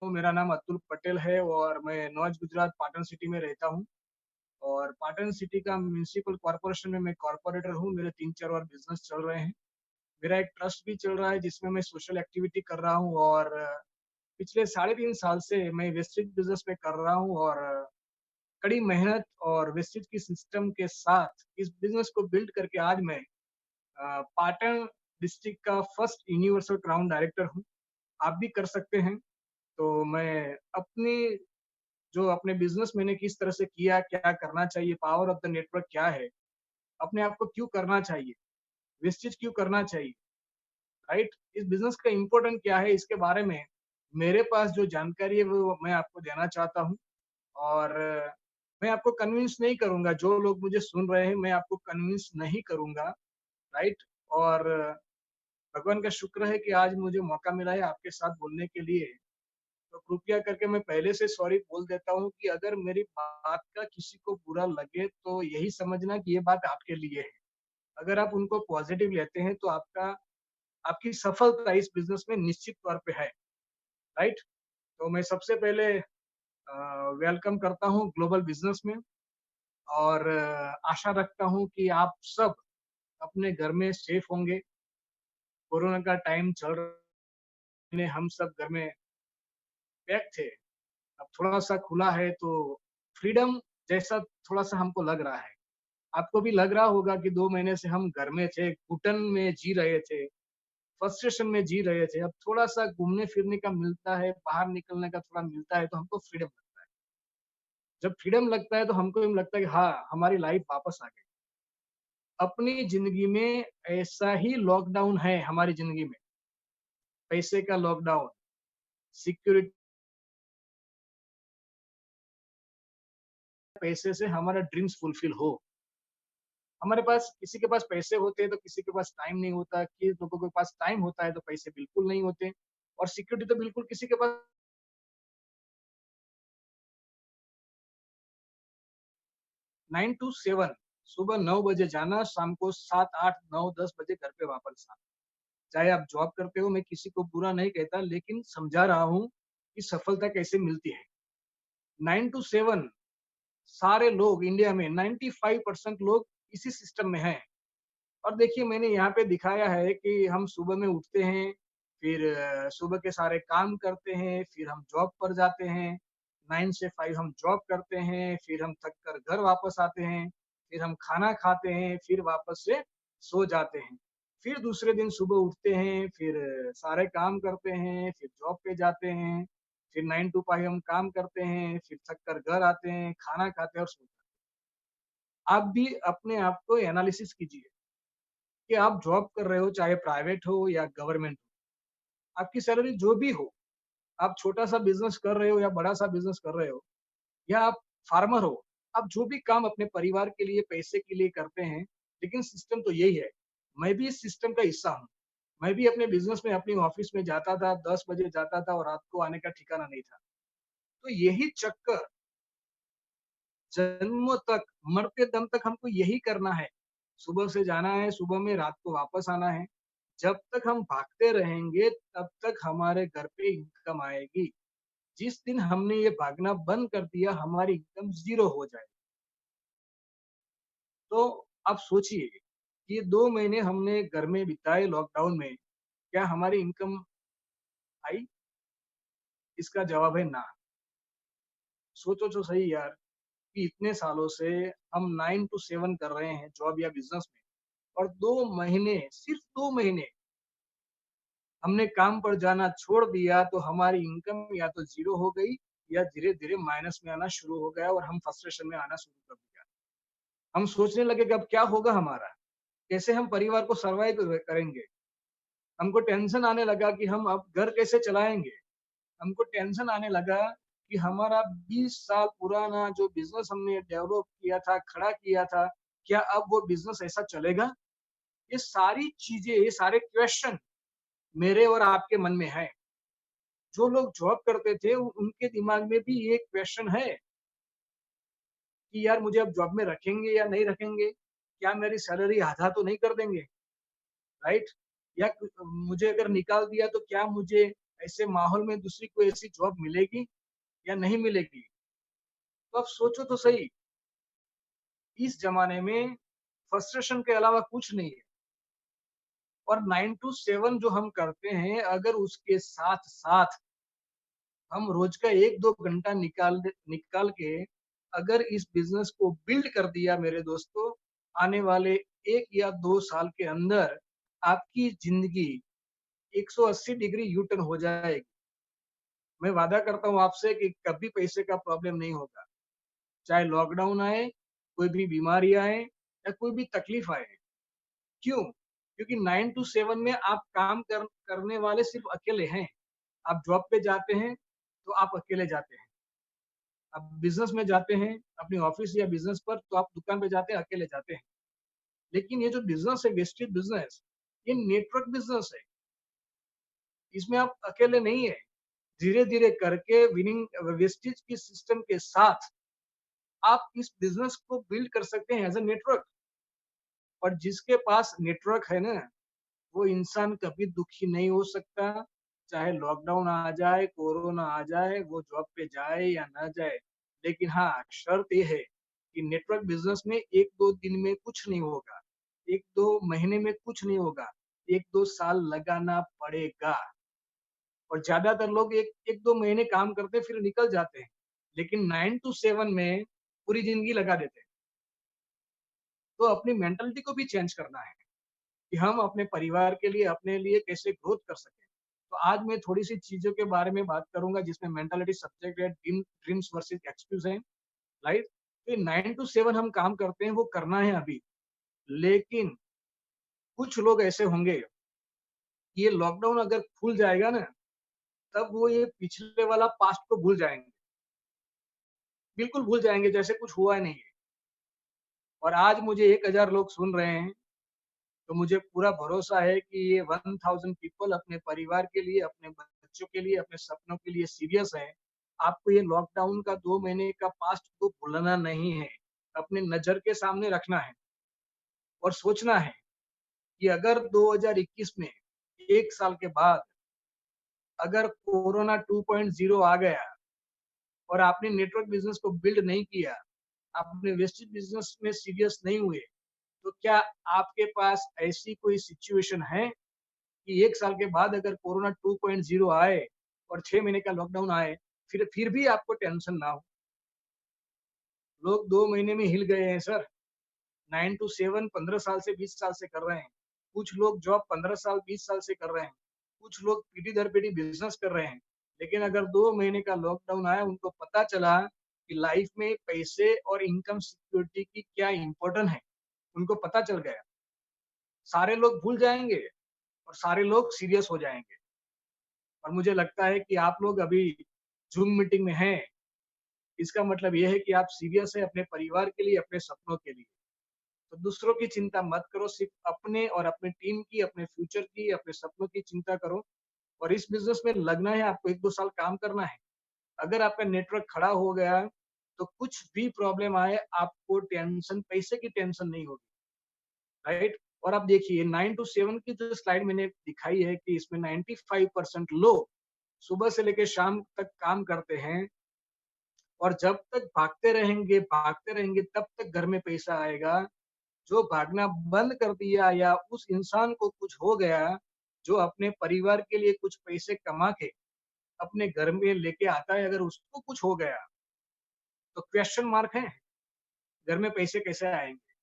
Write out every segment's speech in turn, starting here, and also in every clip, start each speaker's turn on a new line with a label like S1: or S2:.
S1: तो मेरा नाम अतुल पटेल है और मैं नॉर्थ गुजरात पाटन सिटी में रहता हूँ। और पाटन सिटी का म्युनिसिपल कॉर्पोरेशन में मैं कॉर्पोरेटर हूँ। मेरे 3-4 और बिज़नेस चल रहे हैं। मेरा एक ट्रस्ट भी चल रहा है जिसमें मैं सोशल एक्टिविटी कर रहा हूँ और पिछले साढ़े 3 साल से मैं वेस्टेज बिज़नेस में कर रहा हूँ और कड़ी मेहनत और वेस्टेज की सिस्टम के साथ इस बिज़नेस को बिल्ड करके आज मैं पाटन डिस्ट्रिक्ट का फर्स्ट यूनिवर्सल क्राउन डायरेक्टर हूँ। आप भी कर सकते हैं। तो मैं अपनी जो अपने बिज़नेस मैंने किस तरह से किया, क्या करना चाहिए, पावर ऑफ द नेटवर्क क्या है, अपने आप को क्यों करना चाहिए, वेस्टेज क्यों करना चाहिए, राइट? इस बिज़नेस का इम्पोर्टेंट क्या है, इसके बारे में मेरे पास जो जानकारी है वो मैं आपको देना चाहता हूँ। और मैं आपको कन्विंस नहीं करूँगा, जो लोग मुझे सुन रहे हैं, मैं आपको कन्विंस नहीं करूँगा, राइट? और भगवान का शुक्र है कि आज मुझे मौका मिला है आपके साथ बोलने के लिए। तो कृपया करके मैं पहले से सॉरी बोल देता हूँ कि अगर मेरी बात का किसी को बुरा लगे तो यही समझना कि ये बात आपके लिए है। अगर आप उनको पॉजिटिव लेते हैं तो आपकी सफलता इस बिज़नेस में निश्चित तौर पे है, राइट? तो मैं सबसे पहले वेलकम करता हूँ ग्लोबल बिज़नेस में और आशा रखता हूँ कि आप सब अपने घर में सेफ होंगे। कोरोना का टाइम चल रहा है, हम सब घर में पैक थे। अब थोड़ा-सा खुला है तो फ्रीडम जैसा थोड़ा-सा हमको लग रहा है। आपको भी लग रहा होगा कि 2 महीने से हम घर में थे, घुटन में जी रहे थे, फ्रस्ट्रेशन में जी रहे थे। अब थोड़ा-सा घूमने-फिरने का मिलता है, बाहर निकलने का थोड़ा मिलता है तो हमको फ्रीडम लगता है। जब फ्रीडम लगता है तो हमको यूँ लगता है कि हाँ, हमारी लाइफ़ वापस आ गई। अपनी ज़िंदगी में ऐसा ही लॉकडाउन है हमारी ज़िंदगी में, पैसे का लॉकडाउन, सिक्योरिटी पैसे से हमारा ड्रीम्स फुलफिल हो। हमारे पास किसी के पास पैसे होते हैं तो किसी के पास टाइम नहीं होता, कि लोगों के पास टाइम होता है तो पैसे बिल्कुल नहीं होते और सिक्योरिटी तो बिल्कुल किसी के पास 9 टू 7 सुबह 9 बजे जाना, शाम को 7, 8, 9, 10 बजे घर पे वापस आना। चाहे आप जॉब करते हो, मैं किसी को बुरा नहीं कहता लेकिन समझा रहा हूँ कि सफलता कैसे मिलती है। 9 टू 7 सारे लोग इंडिया में 95% लोग इसी सिस्टम में हैं। और देखिए मैंने यहाँ पे दिखाया है कि हम सुबह में उठते हैं, फिर सुबह के सारे काम करते हैं, फिर हम जॉब पर जाते हैं, 9 से 5 हम जॉब करते हैं, फिर हम थक कर घर वापस आते हैं, फिर हम खाना खाते हैं, फिर वापस से सो जाते हैं। फिर दूसरे दिन सुबह उठते हैं, फिर सारे काम करते हैं, फिर जॉब पे जाते हैं, फिर 9 टू 5 हम काम करते हैं, फिर थक कर घर आते हैं, खाना खाते हैं और सो जाते हैं। आप भी अपने आप को एनालिसिस कीजिए। कि आप जॉब कर रहे हो, चाहे प्राइवेट हो या गवर्नमेंट हो, आपकी सैलरी जो भी हो, आप छोटा-सा बिज़नेस कर रहे हो या बड़ा-सा बिज़नेस कर रहे हो या आप फार्मर हो, आप जो भी काम अपने परिवार के लिए, पैसे के लिए करते हैं, लेकिन सिस्टम तो यही है। मैं भी इस सिस्टम का हिस्सा हूँ। मैं भी अपने बिज़नेस में, अपनी ऑफ़िस में जाता था, 10 बजे जाता था और रात को आने का ठिकाना नहीं था। तो यही चक्कर जन्मों तक, मरते दम तक हमको यही करना है। सुबह से जाना है, सुबह में रात को वापस आना है। जब तक हम भागते रहेंगे, तब तक हमारे घर पे इनकम आएगी। जिस दिन हमने ये भागना बंद कर दिया, हमारी इनकम ज़ीरो हो जाए। तो आप सोचिए, ये 2 महीने हमने घर में बिताए लॉकडाउन में, क्या हमारी इनकम आई? इसका जवाब है ना। सोचो तो सही यार, कि इतने सालों से हम 9 टू 7 कर रहे हैं जॉब या बिज़नेस में और 2 महीने, सिर्फ़ 2 महीने हमने काम पर जाना छोड़ दिया तो हमारी इनकम या तो ज़ीरो हो गई या धीरे-धीरे माइनस में आना शुरू हो गया और हम फ्रस्ट्रेशन में आना शुरू कर दिया। हम सोचने लगे कि अब क्या होगा हमारा? कैसे हम परिवार को सर्वाइव करेंगे? हमको टेंशन आने लगा कि हम अब घर कैसे चलाएँगे? हमको टेंशन आने लगा कि हमारा 20 साल पुराना जो बिज़नेस हमने डेवलप किया था, खड़ा किया था, क्या अब वो बिज़नेस ऐसा चलेगा? ये सारी चीज़ें, ये सारे क्वेश्चन मेरे और आपके मन में हैं। जो लोग जॉब करते थे उनके दिमाग में भी ये क्वेश्चन है कि यार मुझे अब जॉब में रखेंगे या नहीं रखेंगे? क्या मेरी सैलरी आधा तो नहीं कर देंगे, राइट? या मुझे अगर निकाल दिया तो क्या मुझे ऐसे माहौल में दूसरी कोई ऐसी जॉब मिलेगी या नहीं मिलेगी? तो आप सोचो तो सही, इस ज़माने में फ्रस्ट्रेशन के अलावा कुछ नहीं है। और 9 टू 7 जो हम करते हैं, अगर उसके साथ-साथ हम रोज का 1-2 घंटा निकाल के अगर इस बिज़नेस को बिल्ड कर दिया मेरे दोस्तों, आने वाले 1 या 2 साल के अंदर आपकी ज़िंदगी 180 डिग्री यू टर्न हो जाएगी। मैं वादा करता हूँ आपसे कि कभी पैसे का प्रॉब्लम नहीं होगा। चाहे लॉकडाउन आए, कोई भी बीमारी आए या कोई भी तकलीफ आए। क्यों? क्योंकि 9 टू 7 में आप काम करने वाले सिर्फ़ अकेले हैं। आप जॉब पे जाते हैं, तो आप अकेले जाते हैं। आप बिज़नेस में जाते हैं, अपने ऑफ़िस या बिज़नेस पर, तो आप दुकान पे जाते हैं, अकेले जाते हैं। लेकिन ये जो बिज़नेस है, वेस्टेज बिज़नेस, ये नेटवर्क बिज़नेस है। इसमें आप अकेले नहीं हैं। धीरे-धीरे करके विनिंग वेस्टेज के सिस्टम के साथ आप इस बिज़नेस को बिल्ड कर सकते हैं एज़ अ नेटवर्क। और जिसके पास नेटवर्क है ना, वो इंसान कभी दुखी नहीं हो सकता, चाहे लॉकडाउन आ जाए, कोरोना आ जाए, वो जॉब पे जाए या ना जाए। लेकिन हाँ, शर्त ये है कि नेटवर्क बिज़नेस में 1-2 दिन में कुछ नहीं होगा, 1-2 महीने में कुछ नहीं होगा, 1-2 साल लगाना पड़ेगा। और ज़्यादातर लोग 1-2 महीने काम करते हैं, फिर निकल जाते हैं। लेकिन 9 टू 7 में पूरी ज़िंदगी लगा देते हैं। तो अपनी मेंटालिटी को भी चेंज करना है। कि हम अपने परिवार के लिए, अपने लिए कैसे ग्रोथ कर सकें। तो आज मैं थोड़ी-सी चीज़ों के बारे में बात करूँगा जिसमें मेंटालिटी सब्जेक्ट है, ड्रीम्स वर्सेस एक्सक्यूज़ है, राइट? तो 9 टू 7 हम काम करते हैं, वो करना है अभी। लेकिन कुछ लोग ऐसे होंगे, कि ये लॉकडाउन अगर खुल जाएगा ना, तब वो ये पिछले वाला पास्ट को भूल जाएँगे। बिल्कुल भूल जाएँगे जैसे कुछ हुआ ही नहीं है। और आज मुझे 1000 लोग सुन रहे हैं, तो मुझे पूरा भरोसा है कि ये 1000 पीपल अपने परिवार के लिए, अपने बच्चों के लिए, अपने सपनों के लिए सीरियस हैं। आपको ये लॉकडाउन का 2 महीने का पास्ट को भूलना नहीं है, अपने नज़र के सामने रखना है और सोचना है कि अगर 2021 में 1 साल के बाद अगर कोरोना 2.0 आ गया और आपने नेटवर्क बिज़नेस को बिल्ड नहीं किया, आपने वेस्टेज बिज़नेस में सीरियस नहीं हुए, तो क्या आपके पास ऐसी कोई सिचुएशन है कि 1 साल के बाद अगर कोरोना 2.0 आए और 6 महीने का लॉकडाउन आए, फिर भी आपको टेंशन ना हो। लोग 2 महीने में हिल गए हैं सर, 9 टू 7 15 साल से 20 साल से कर रहे हैं। कुछ लोग जॉब 15 साल, 20 साल से कर रहे हैं। कुछ लोग पीढ़ी दर पीढ़ी बिज़नेस कर रहे हैं। लेकिन अगर 2 महीने का लॉकडाउन आया, उनको पता चला कि लाइफ में पैसे और इनकम सिक्योरिटी की क्या इम्पोर्टेंट है, उनको पता चल गया। सारे लोग भूल जाएँगे और सारे लोग सीरियस हो जाएँगे। और मुझे लगता है कि आप लोग अभी ज़ूम मीटिंग में हैं, इसका मतलब ये है कि आप सीरियस हैं अपने परिवार के लिए, अपने सपनों के लिए। तो दूसरों की चिंता मत करो, सिर्फ़ अपने और अपनी टीम की, अपने फ्यूचर की, अपने सपनों की चिंता करो और इस बिज़नेस में लगना है, आपको 1-2 साल काम करना है। अगर आपका नेटवर्क खड़ा हो गया, तो कुछ भी प्रॉब्लम आए, आपको टेंशन पैसे की टेंशन नहीं होगी, राइट? और आप देखिए 9 टू 7 की जो स्लाइड मैंने दिखाई है कि इसमें 95% लोग सुबह से लेके शाम तक काम करते हैं और जब तक भागते रहेंगे तब तक घर में पैसा आएगा। जो भागना बंद कर दिया या उस इंसान को कुछ हो गया, जो अपने परिवार के लिए कुछ पैसे कमा के अपने घर में लेके आता है, अगर उसको कुछ हो गया, तो क्वेश्चन मार्क है, घर में पैसे कैसे आएँगे?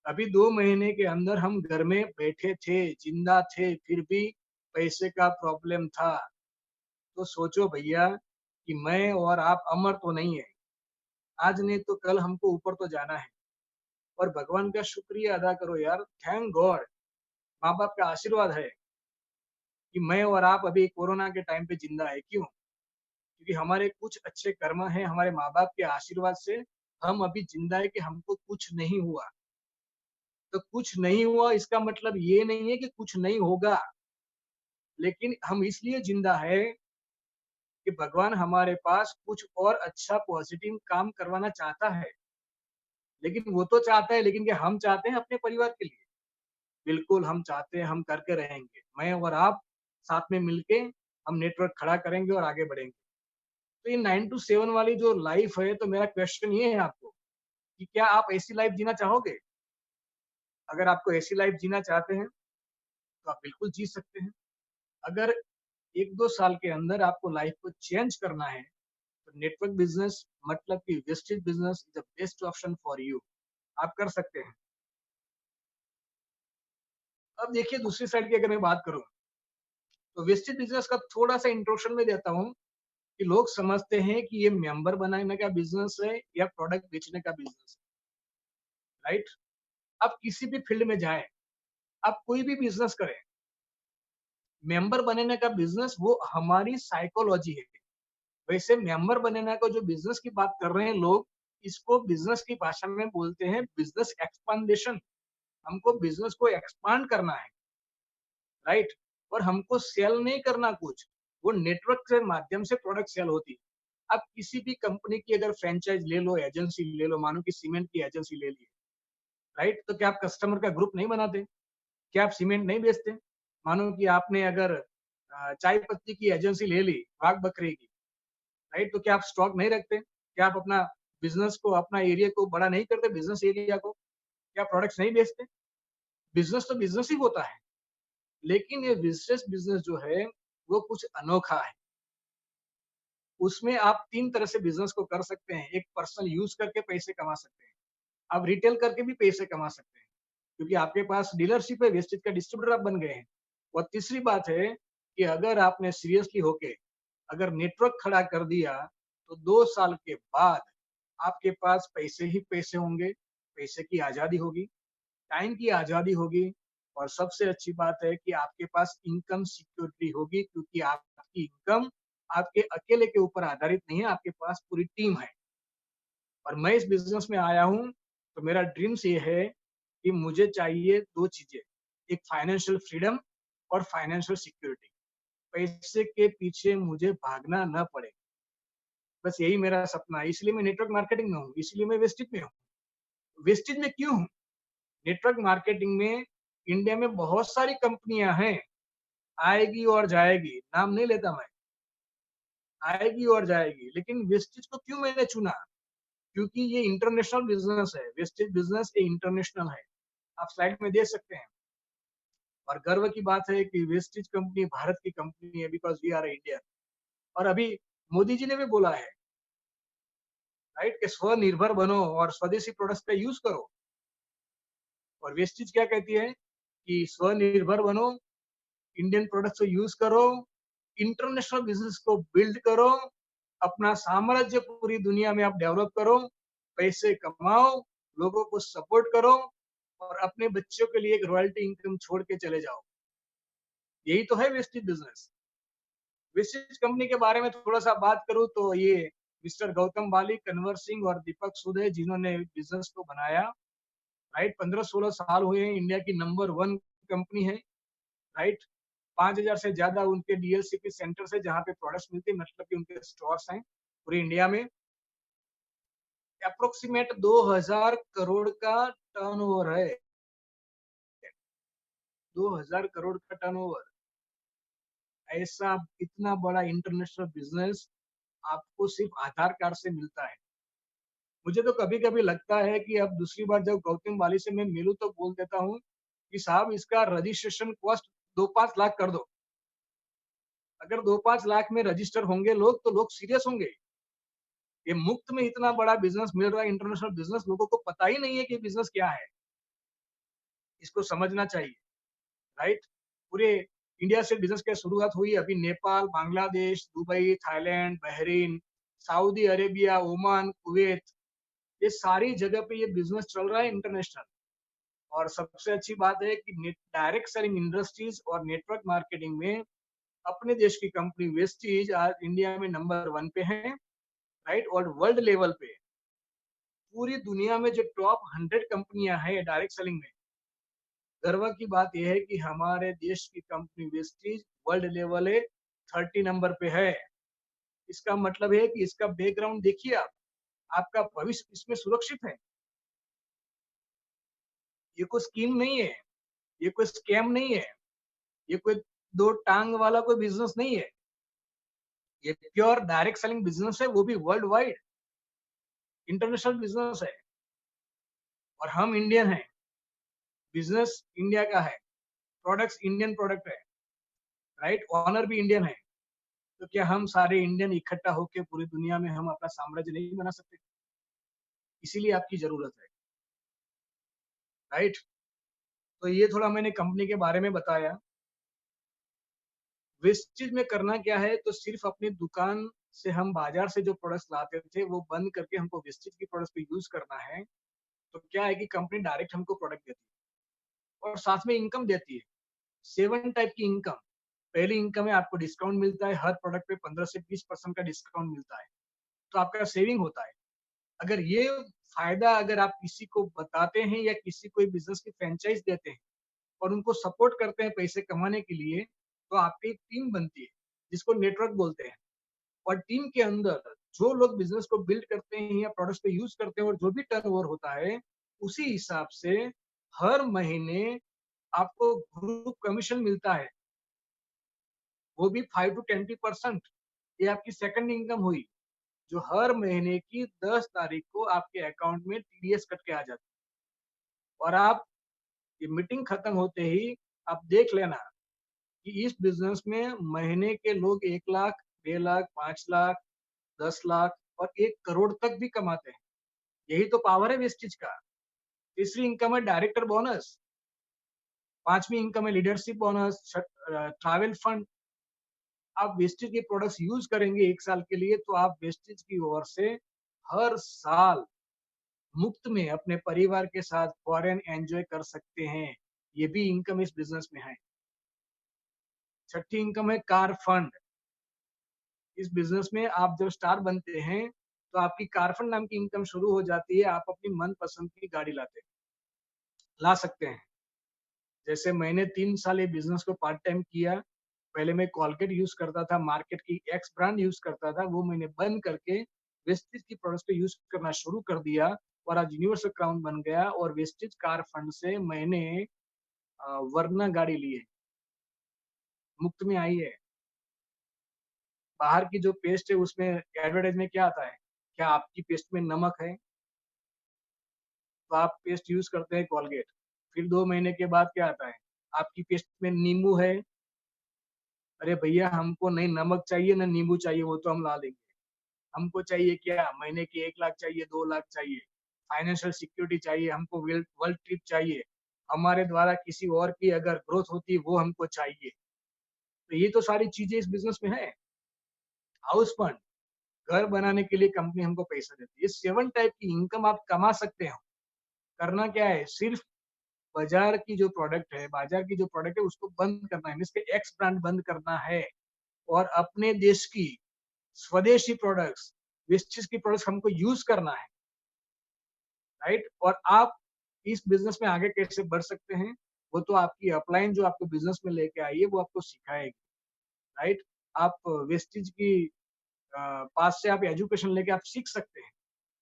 S1: अभी 2 महीने के अंदर हम घर में बैठे थे, ज़िंदा थे, फिर भी पैसे का प्रॉब्लम था। तो सोचो भैया कि मैं और आप अमर तो नहीं है। आज नहीं तो कल हमको ऊपर तो जाना है और भगवान का शुक्रिया अदा करो यार, थैंक गॉड माँ-बाप का आशीर्वाद है कि मैं और आप अभी कोरोना के टाइम पे ज़िंदा है। क्यों? क्योंकि हमारे कुछ अच्छे कर्म हैं, हमारे माँ-बाप के आशीर्वाद से हम अभी ज़िंदा है कि हमको कुछ नहीं हुआ। तो कुछ नहीं हुआ इसका मतलब ये नहीं है कि कुछ नहीं होगा, लेकिन हम इसलिए ज़िंदा है कि भगवान हमारे पास कुछ और अच्छा पॉज़िटिव काम करवाना चाहता है। लेकिन वो तो चाहता है, लेकिन क्या हम चाहते हैं अपने परिवार के लिए? बिल्कुल हम चाहते हैं, हम करके रहेंगे। मैं और आप साथ में मिलके हम नेटवर्क खड़ा करेंगे और आगे बढ़ेंगे। तो ये 9 टू 7 वाली जो लाइफ है, तो मेरा क्वेश्चन ये है आपको कि क्या आप ऐसी लाइफ जीना चाहोगे? अगर आपको ऐसी लाइफ जीना चाहते हैं, तो आप बिल्कुल जी सकते हैं। अगर 1-2 साल के अंदर आपको लाइफ को चेंज करना है, तो नेटवर्क बिज़नेस मतलब कि wastage business is the best option for you. आप कर सकते हैं। अब देखिए दूसरी साइड की अगर मैं बात करूँ, तो वेस्टेज बिज़नेस का थोड़ा-सा इंट्रोडक्शन मैं देता हूँ कि लोग समझते हैं कि ये मेंबर बनाने का बिज़नेस है या प्रोडक्ट बेचने का बिज़नेस है, राइट? आप किसी भी फील्ड में जाएँ, आप कोई भी बिज़नेस करें, मेंबर बनने का बिज़नेस वो हमारी साइकोलॉजी है। वैसे मेंबर बनने का जो बिज़नेस की बात कर रहे हैं लोग, इसको बिज़नेस की भाषा में बोलते हैं बिज़नेस एक्सपांडेशन। हमको बिज़नेस को एक्सपांड करना है, राइट? और हमको सेल नहीं करना कुछ, वो नेटवर्क के माध्यम से प्रोडक्ट सेल होती है। आप किसी भी कंपनी की अगर फ्रैंचाइज़ ले लो, एजेंसी ले लो, मानो कि सीमेंट की एजेंसी ले ली, राइट? तो क्या आप कस्टमर का ग्रुप नहीं बनाते? क्या आप सीमेंट नहीं बेचते? मानो कि आपने अगर चाय पत्ती की एजेंसी ले ली, वाघ बकरी की, राइट? तो क्या आप स्टॉक नहीं रखते? क्या आप अपना बिज़नेस को, अपना एरिया को बड़ा नहीं करते बिज़नेस एरिया को? क्या प्रोडक्ट्स नहीं बेचते? बिज़नेस तो बिज़नेस ही होता है, लेकिन ये विशेष बिज़नेस जो है, वो कुछ अनोखा है। उसमें आप 3 तरह से बिज़नेस को कर सकते हैं। एक पर्सनल यूज़ करके पैसे कमा सकते हैं। आप रिटेल करके भी पैसे कमा सकते हैं, क्योंकि आपके पास डीलरशिप है, वेस्टेज का डिस्ट्रीब्यूटर आप बन गए हैं। और तीसरी बात है कि अगर आपने सीरियसली होके अगर नेटवर्क खड़ा कर दिया, तो 2 साल के बाद आपके पास पैसे ही पैसे होंगे, पैसे की आज़ादी होगी, टाइम की आज़ादी होगी और सबसे अच्छी बात है कि आपके पास इनकम सिक्योरिटी होगी क्योंकि आपकी इनकम आपके अकेले के ऊपर आधारित नहीं है, आपके पास पूरी टीम है। और मैं इस बिज़नेस में आया हूँ, तो मेरा ड्रीम्स ये है कि मुझे चाहिए 2 चीज़ें, एक फाइनेंशियल फ्रीडम और फाइनेंशियल सिक्योरिटी। पैसे के पीछे मुझे भागना ना पड़े, बस यही मेरा सपना है। इसलिए मैं नेटवर्क मार्केटिंग में हूँ, इसलिए मैं वेस्टेज में हूँ। वेस्टेज में क्यों हूँ? नेटवर्क मार्केटिंग में इंडिया में बहुत सारी कंपनियाँ हैं, आएगी और जाएगी, नाम नहीं लेता मैं, आएगी और जाएगी, लेकिन वेस्टेज को क्यों मैंने चुना? क्योंकि ये इंटरनेशनल बिज़नेस है, वेस्टेज बिज़नेस ये इंटरनेशनल है। आप स्लाइड में देख सकते हैं और गर्व की बात है कि वेस्टेज कंपनी भारत की कंपनी है बिकॉज़ वी आर इंडियन। और अभी मोदी जी ने भी बोला है, राइट? कि स्वनिर्भर बनो और स्वदेशी प्रोडक्ट्स का यूज़ करो। और वेस्टेज क्या कहती है कि स्वनिर्भर बनो, इंडियन प्रोडक्ट्स को यूज़ करो, इंटरनेशनल बिज़नेस को बिल्ड करो, अपना साम्राज्य पूरी दुनिया में आप डेवलप करो, पैसे कमाओ, लोगों को सपोर्ट करो और अपने बच्चों के लिए एक रॉयल्टी इनकम छोड़ के चले जाओ। यही तो है वेस्टेज बिज़नेस। वेस्टेज कंपनी के बारे में थोड़ा-सा बात करूँ तो ये मिस्टर गौतम बाली, कन्वर सिंह और दीपक सूद है जिन्होंने बिज़नेस को बनाया, राइट? 15-16 साल हुए हैं, इंडिया की नंबर 1 कंपनी है, राइट? 5,000 से ज़्यादा उनके डीएलसीपी सेंटर्स हैं जहाँ पे प्रोडक्ट्स मिलते हैं, मतलब कि उनके स्टोर्स हैं पूरे इंडिया में। एप्रोक्सीमेट 2000 करोड़ का टर्नओवर है, 2000 करोड़ का टर्नओवर। ऐसा इतना बड़ा इंटरनेशनल बिज़नेस आपको सिर्फ आधार कार्ड से मिलता है। मुझे तो कभी-कभी लगता है कि अब दूसरी बार जब गौतम बाली से मैं मिलूँ तो बोल देता हूँ कि साहब इसका रजिस्ट्रेशन कॉस्ट 2-5 लाख कर दो। अगर 2-5 लाख में रजिस्टर होंगे लोग तो लोग सीरियस होंगे। ये मुफ्त में इतना बड़ा बिज़नेस मिल रहा है, इंटरनेशनल बिज़नेस, लोगों को पता ही नहीं है कि बिज़नेस क्या है। इसको समझना चाहिए, राइट? पूरे इंडिया से बिज़नेस की शुरुआत हुई, अभी Nepal, Bangladesh, Dubai, Thailand, Bahrain, Saudi Arabia, Oman, Kuwait, ये सारी जगह पे ये बिज़नेस चल रहा है इंटरनेशनल। और सबसे अच्छी बात है कि नेट डायरेक्ट सेलिंग इंडस्ट्रीज़ और नेटवर्क मार्केटिंग में अपने देश की कंपनी वेस्टीज आज इंडिया में नंबर 1 पे है, राइट? और वर्ल्ड लेवल पे पूरी दुनिया में जो टॉप 100 कंपनियां हैं डायरेक्ट सेलिंग में, गर्व की बात यह है कि हमारे देश की कंपनी वेस्टीज वर्ल्ड लेवल है 30 नंबर पे है। इसका मतलब है कि इसका बैकग्राउंड देखिए आप, आपका भविष्य इसमें सुरक्षित है। ये कोई स्कीम नहीं है, ये कोई स्कैम नहीं है, ये कोई दो टांग वाला कोई बिजनेस नहीं है। ये प्योर डायरेक्ट सेलिंग बिजनेस है, वो भी वर्ल्ड वाइड इंटरनेशनल बिजनेस है, और हम इंडियन हैं, बिजनेस इंडिया का है, प्रोडक्ट्स इंडियन प्रोडक्ट है, राइट, ऑनर भी इंडियन है। तो क्या हम सारे इंडियन इकट्ठा होकर पूरी दुनिया में हम अपना साम्राज्य नहीं बना सकते? इसीलिए आपकी जरूरत है, राइट। तो ये थोड़ा मैंने कंपनी के बारे में बताया। वेस्टेज में करना क्या है, तो सिर्फ अपनी दुकान से हम बाजार से जो प्रोडक्ट्स लाते थे वो बंद करके हमको वेस्टेज की प्रोडक्ट्स को यूज करना है। तो क्या है कि कंपनी डायरेक्ट हमको प्रोडक्ट देती है और साथ में इनकम देती है। 7 टाइप की इनकम। पहली इनकम है, आपको डिस्काउंट मिलता है, हर प्रोडक्ट पे 15 से 20% का डिस्काउंट मिलता है, तो आपका सेविंग होता है। अगर ये फायदा अगर आप किसी को बताते हैं या किसी कोई बिजनेस की फ्रेंचाइज देते हैं और उनको सपोर्ट करते हैं पैसे कमाने के लिए, तो आपकी एक टीम बनती है जिसको नेटवर्क बोलते हैं। और टीम के अंदर जो लोग बिजनेस को बिल्ड करते हैं या प्रोडक्ट्स को यूज करते हैं और जो भी टर्नओवर होता है, उसी हिसाब से हर महीने आपको ग्रुप कमीशन मिलता है, वो भी 5 to 20%। ये आपकी सेकंड इनकम हुई, जो हर महीने की 10 तारीख को आपके अकाउंट में टीडीएस कट के आ जाती है। और आप ये मीटिंग खत्म होते ही आप देख लेना कि इस बिजनेस में महीने के लोग 1 लाख, 2 लाख, 5 लाख, 10 लाख और 1 करोड़ तक भी कमाते हैं। यही तो पावर है वेस्टेज का। तीसरी इनकम है डायरेक्टर बोनस, पांचवी इनकम है लीडरशिप बोनस, ट्रैवल फंड। आप वेस्टेज के प्रोडक्ट्स यूज करेंगे 1 साल के लिए, तो आप वेस्टेज की ओर से हर साल मुफ्त में अपने परिवार के साथ फॉरेन एंजॉय कर सकते हैं। ये भी इनकम इस बिजनेस में है। छठी इनकम है कार फंड। इस बिजनेस में आप जब स्टार बनते हैं, तो आपकी कार फंड नाम की इनकम शुरू हो जाती है। आप अपनी मनपसंद की गाड़ी ला सकते हैं। जैसे मैंने 3 साल ये बिजनेस को पार्ट टाइम किया। पहले मैं कोलगेट यूज करता था, मार्केट की एक्स ब्रांड यूज करता था, वो मैंने बंद करके वेस्टेज की प्रोडक्ट्स को यूज करना शुरू कर दिया और आज यूनिवर्सल क्राउन बन गया। और वेस्टेज कार फंड से मैंने वरना गाड़ी ली है, मुफ्त में आई है। बाहर की जो पेस्ट है उसमें एडवर्टाइज में क्या आता है, क्या आपकी पेस्ट में नमक है? तो आप पेस्ट यूज करते हैं कोलगेट, फिर 2 महीने के बाद क्या आता है, आपकी पेस्ट में नींबू है। अरे भैया, हमको नहीं नमक चाहिए ना नींबू चाहिए, वो तो हम ला लेंगे। हमको चाहिए क्या, महीने की 1 लाख चाहिए, 2 लाख चाहिए, फाइनेंशियल सिक्योरिटी चाहिए, हमको वर्ल्ड ट्रिप चाहिए, हमारे द्वारा किसी और की अगर ग्रोथ होती है वो हमको चाहिए। तो ये तो सारी चीजें इस बिजनेस में है। हाउस फंड, घर बनाने के लिए कंपनी हमको पैसा देती है। ये 7 टाइप की इनकम आप कमा सकते हो। करना क्या है, सिर्फ बाजार की जो प्रोडक्ट है उसको बंद करना है, इसके एक्स ब्रांड बंद करना है और अपने देश की स्वदेशी प्रोडक्ट्स, वेस्टेज की प्रोडक्ट्स हमको यूज करना है, राइट। और आप इस बिजनेस में आगे कैसे बढ़ सकते हैं, वो तो आपकी अपलाइन जो आपको बिजनेस में लेके आई है वो आपको सिखाएगी, राइट। आप वेस्टेज की पास से आप एजुकेशन लेके आप सीख सकते हैं,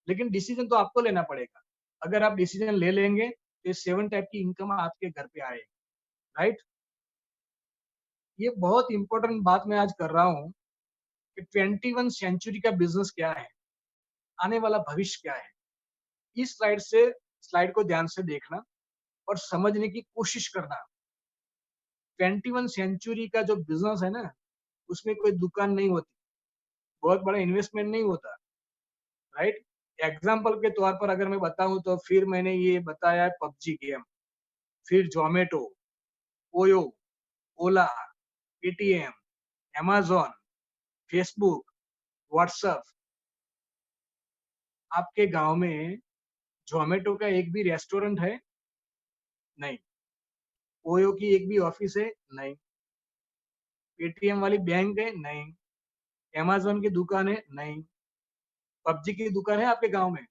S1: लेकिन डिसीजन तो आपको लेना पड़ेगा। अगर आप डिसीजन ले लेंगे तो ये 7 टाइप की इनकम आपके घर पे आएगी, राइट। ये बहुत इंपॉर्टेंट बात मैं आज कर रहा हूँ कि 21 सेंचुरी का बिजनेस क्या है, आने वाला भविष्य क्या है। इस स्लाइड को ध्यान से देखना और समझने की कोशिश करना। 21 सेंचुरी का जो बिजनेस है ना, उसमें कोई दुकान नहीं होती, बहुत बड़ा इन्वेस्टमेंट नहीं होता, राइट। एग्जाम्पल के तौर पर अगर मैं बताऊं तो फिर मैंने ये बताया पबजी गेम, फिर जोमेटो, ओयो, ओला, पेटीएम, अमेजोन, फेसबुक, व्हाट्सएप। आपके गांव में जोमेटो का एक भी रेस्टोरेंट है? नहीं। ओयो की एक भी ऑफिस है? नहीं। पेटीएम वाली बैंक है? नहीं। अमेजोन की दुकान है? नहीं। पबजी की दुकान है आपके गांव में?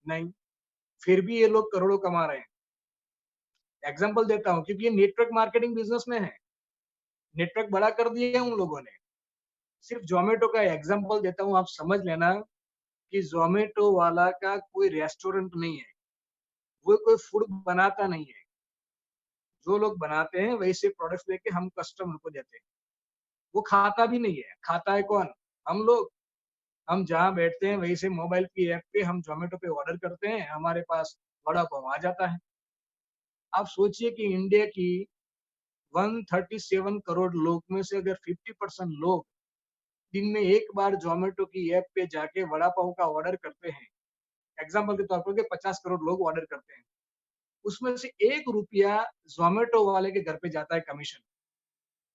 S1: नहीं। फिर भी ये लोग करोड़ों कमा रहे हैं। एग्जाम्पल देता हूँ क्योंकि ये नेटवर्क मार्केटिंग बिजनेस में है, नेटवर्क बड़ा कर दिया है उन लोगों ने। सिर्फ जोमेटो का एग्जाम्पल देता हूँ, आप समझ लेना कि जोमेटो वाला का कोई रेस्टोरेंट नहीं है, वो कोई फूड बनाता नहीं है। जो लोग बनाते हैं वैसे प्रोडक्ट्स लेके हम कस्टमर को देते हैं। वो खाता भी नहीं है, खाता है कौन, हम जहाँ बैठते हैं वहीं से मोबाइल की ऐप पे हम ज़ोमैटो पे ऑर्डर करते हैं, हमारे पास वड़ा पाव आ जाता है। आप सोचिए कि इंडिया की 137 करोड़ लोग में से अगर 50% लोग दिन में एक बार ज़ोमैटो की ऐप पे जाके वड़ा पाव का ऑर्डर करते हैं, एग्ज़ाम्पल के तौर पर के 50 करोड़ लोग ऑर्डर करते हैं, उसमें से ₹1 ज़ोमैटो वाले के घर पे जाता है कमीशन।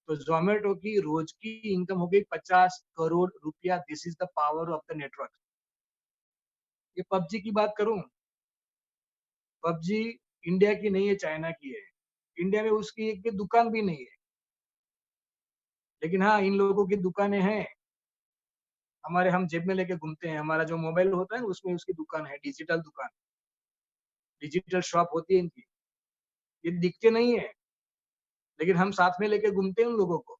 S1: तो ज़ोमैटो की रोज की इनकम हो गई 50 करोड़ रुपया। This is the power of the network. ये पबजी की बात करूँ, पबजी इंडिया की नहीं है, चाइना की है। इंडिया में उसकी एक भी दुकान भी नहीं है। लेकिन हाँ, इन लोगों की दुकानें हैं। हम जेब में लेके घूमते हैं। हमारा जो मोबाइल होता है उसमें उसकी दुकान है, डिजिटल दुकान, डिजिटल शॉप होती है इनकी। ये दिखते नहीं है, लेकिन हम साथ में लेके घूमते हैं उन लोगों को।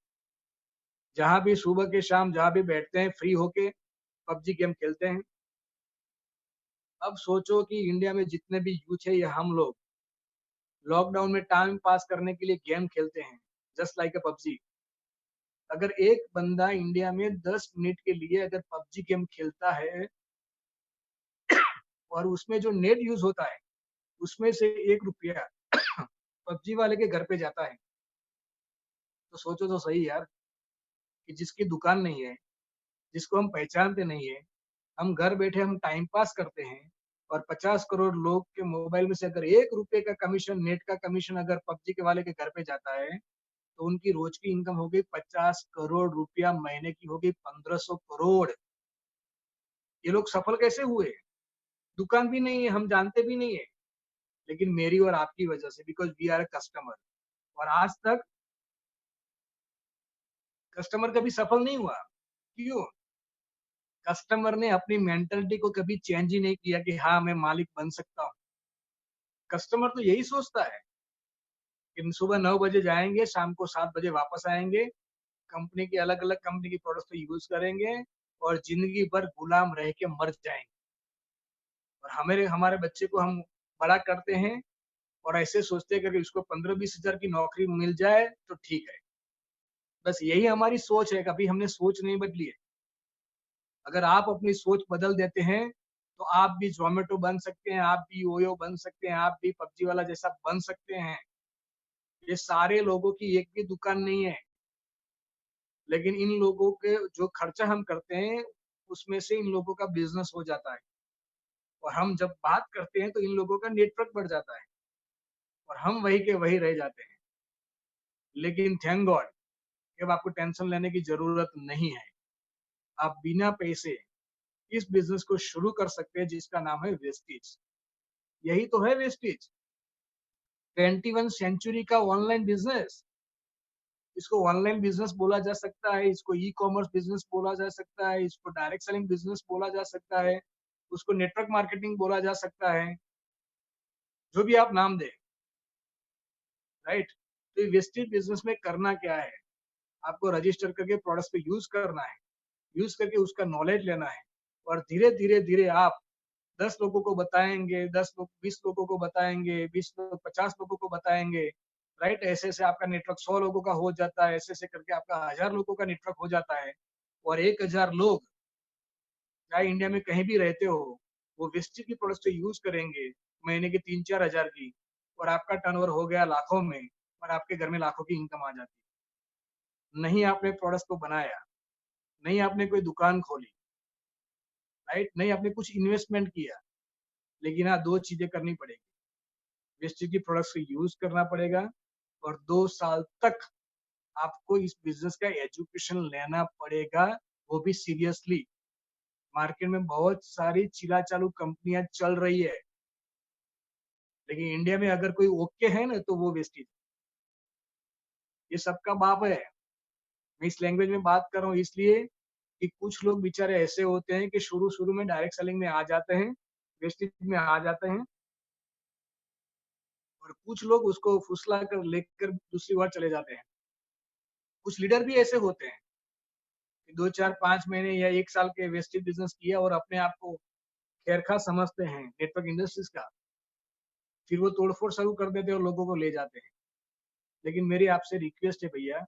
S1: जहाँ भी सुबह के शाम जहाँ भी बैठते हैं फ्री होके पबजी गेम खेलते हैं। अब सोचो कि इंडिया में जितने भी यूथ है या हम लोग लॉकडाउन में टाइम पास करने के लिए गेम खेलते हैं, जस्ट लाइक अ पबजी। अगर एक बंदा इंडिया में 10 मिनट के लिए अगर पबजी गेम खेलता है और उसमें जो नेट यूज होता है उसमें से 1 रुपया पबजी वाले के घर पे जाता है, तो सोचो तो सही यार, कि जिसकी दुकान नहीं है, जिसको हम पहचानते नहीं है, हम घर बैठे हम टाइम पास करते हैं और 50 करोड़ लोग के मोबाइल में से अगर 1 रुपए का कमीशन, नेट का कमीशन अगर पबजी के वाले के घर पे जाता है, तो उनकी रोज की इनकम हो गई 50 करोड़ रुपया, महीने की हो गई 1500 करोड़। ये लोग सफल कैसे हुए? दुकान भी नहीं है, हम जानते भी नहीं है, लेकिन मेरी और आपकी वजह से, because we are a customer. और आज तक कस्टमर कभी सफल नहीं हुआ। क्यों? कस्टमर ने अपनी मेंटलिटी को कभी चेंज ही नहीं किया कि हाँ मैं मालिक बन सकता हूँ। कस्टमर तो यही सोचता है कि सुबह 9 बजे जाएंगे, शाम को 7 बजे वापस आएंगे, कंपनी की अलग अलग कंपनी की प्रोडक्ट्स को यूज करेंगे और जिंदगी भर गुलाम रह के मर जाएंगे। और हमारे हमारे बच्चे को हम बड़ा करते हैं और ऐसे सोचते हैं कि अगर इसको 15-20 हजार की नौकरी मिल जाए तो ठीक है। बस यही हमारी सोच है, कभी हमने सोच नहीं बदली है। अगर आप अपनी सोच बदल देते हैं तो आप भी ज़ोमैटो बन सकते हैं, आप भी ओयो बन सकते हैं, आप भी पबजी वाला जैसा बन सकते हैं। ये सारे लोगों की एक भी दुकान नहीं है, लेकिन इन लोगों के जो खर्चा हम करते हैं, उसमें से इन लोगों का बिज़नेस हो जाता है और हम जब बात करते हैं तो इन लोगों का नेटवर्क बढ़ जाता है और हम वही के वही रह जाते हैं। लेकिन थैंक गॉड कि अब आपको टेंशन लेने की ज़रूरत नहीं है। आप बिना पैसे इस बिज़नेस को शुरू कर सकते हैं जिसका नाम है वेस्टीज। यही तो है वेस्टीज, 21 सेंचुरी का ऑनलाइन बिज़नेस। इसको ऑनलाइन बिज़नेस बोला जा सकता है, इसको ई-कॉमर्स बिज़नेस बोला जा सकता है, इसको डायरेक्ट सेलिंग बिज़नेस बोला जा सकता है, उसको नेटवर्क मार्केटिंग बोला जा सकता है, जो भी आप नाम दें, राइट? तो ये वेस्टीज बिज़नेस में करना क्या है? आपको रजिस्टर करके प्रोडक्ट्स पे यूज़ करना है, यूज़ करके उसका नॉलेज लेना है और धीरे-धीरे आप 10 लोगों को बताएँगे, 10 लोग 20 लोगों को बताएँगे, 20 लोग 50 लोगों को बताएँगे, राइट? ऐसे-ऐसे आपका नेटवर्क 100 लोगों का हो जाता है, ऐसे-ऐसे करके आपका 1000 लोगों का नेटवर्क हो जाता है और 1000 लोग, चाहे इंडिया में कहीं भी रहते हो, वो वेस्टीज की प्रोडक्ट्स को यूज़ करेंगे, महीने की 3-4 हज़ार की, और आपका टर्नओवर हो गया लाखों में और आपके घर में लाखों की इनकम आ जाती है। नहीं आपने प्रोडक्ट्स को बनाया, नहीं आपने कोई दुकान खोली, राइट? नहीं आपने कुछ इन्वेस्टमेंट किया, लेकिन हाँ, 2 चीज़ें करनी पड़ेगी। वेस्टेज की प्रोडक्ट्स को यूज़ करना पड़ेगा और 2 साल तक आपको इस बिज़नेस का एजुकेशन लेना पड़ेगा, वो भी सीरियसली। मार्केट में बहुत सारी चिल्ला-चालू कंपनियाँ चल रही है, लेकिन इंडिया में अगर कोई ओके है ना, तो वो वेस्टेज। ये सबका बाप है। मैं इस लैंग्वेज में बात कर रहा हूँ इसलिए कि कुछ लोग बेचारे ऐसे होते हैं कि शुरू-शुरू में डायरेक्ट सेलिंग में आ जाते हैं, वेस्टेज में आ जाते हैं और कुछ लोग उसको फुसला कर लेकर दूसरी बार चले जाते हैं। कुछ लीडर भी ऐसे होते हैं कि 2, 4, 5 महीने या 1 साल के वेस्टेज बिज़नेस किया और अपने आप को खैर-खा समझते हैं नेटवर्क इंडस्ट्रीज़ का। फिर वो तोड़-फोड़ शुरू कर देते हैं और लोगों को ले जाते हैं। लेकिन मेरी आपसे रिक्वेस्ट है भैया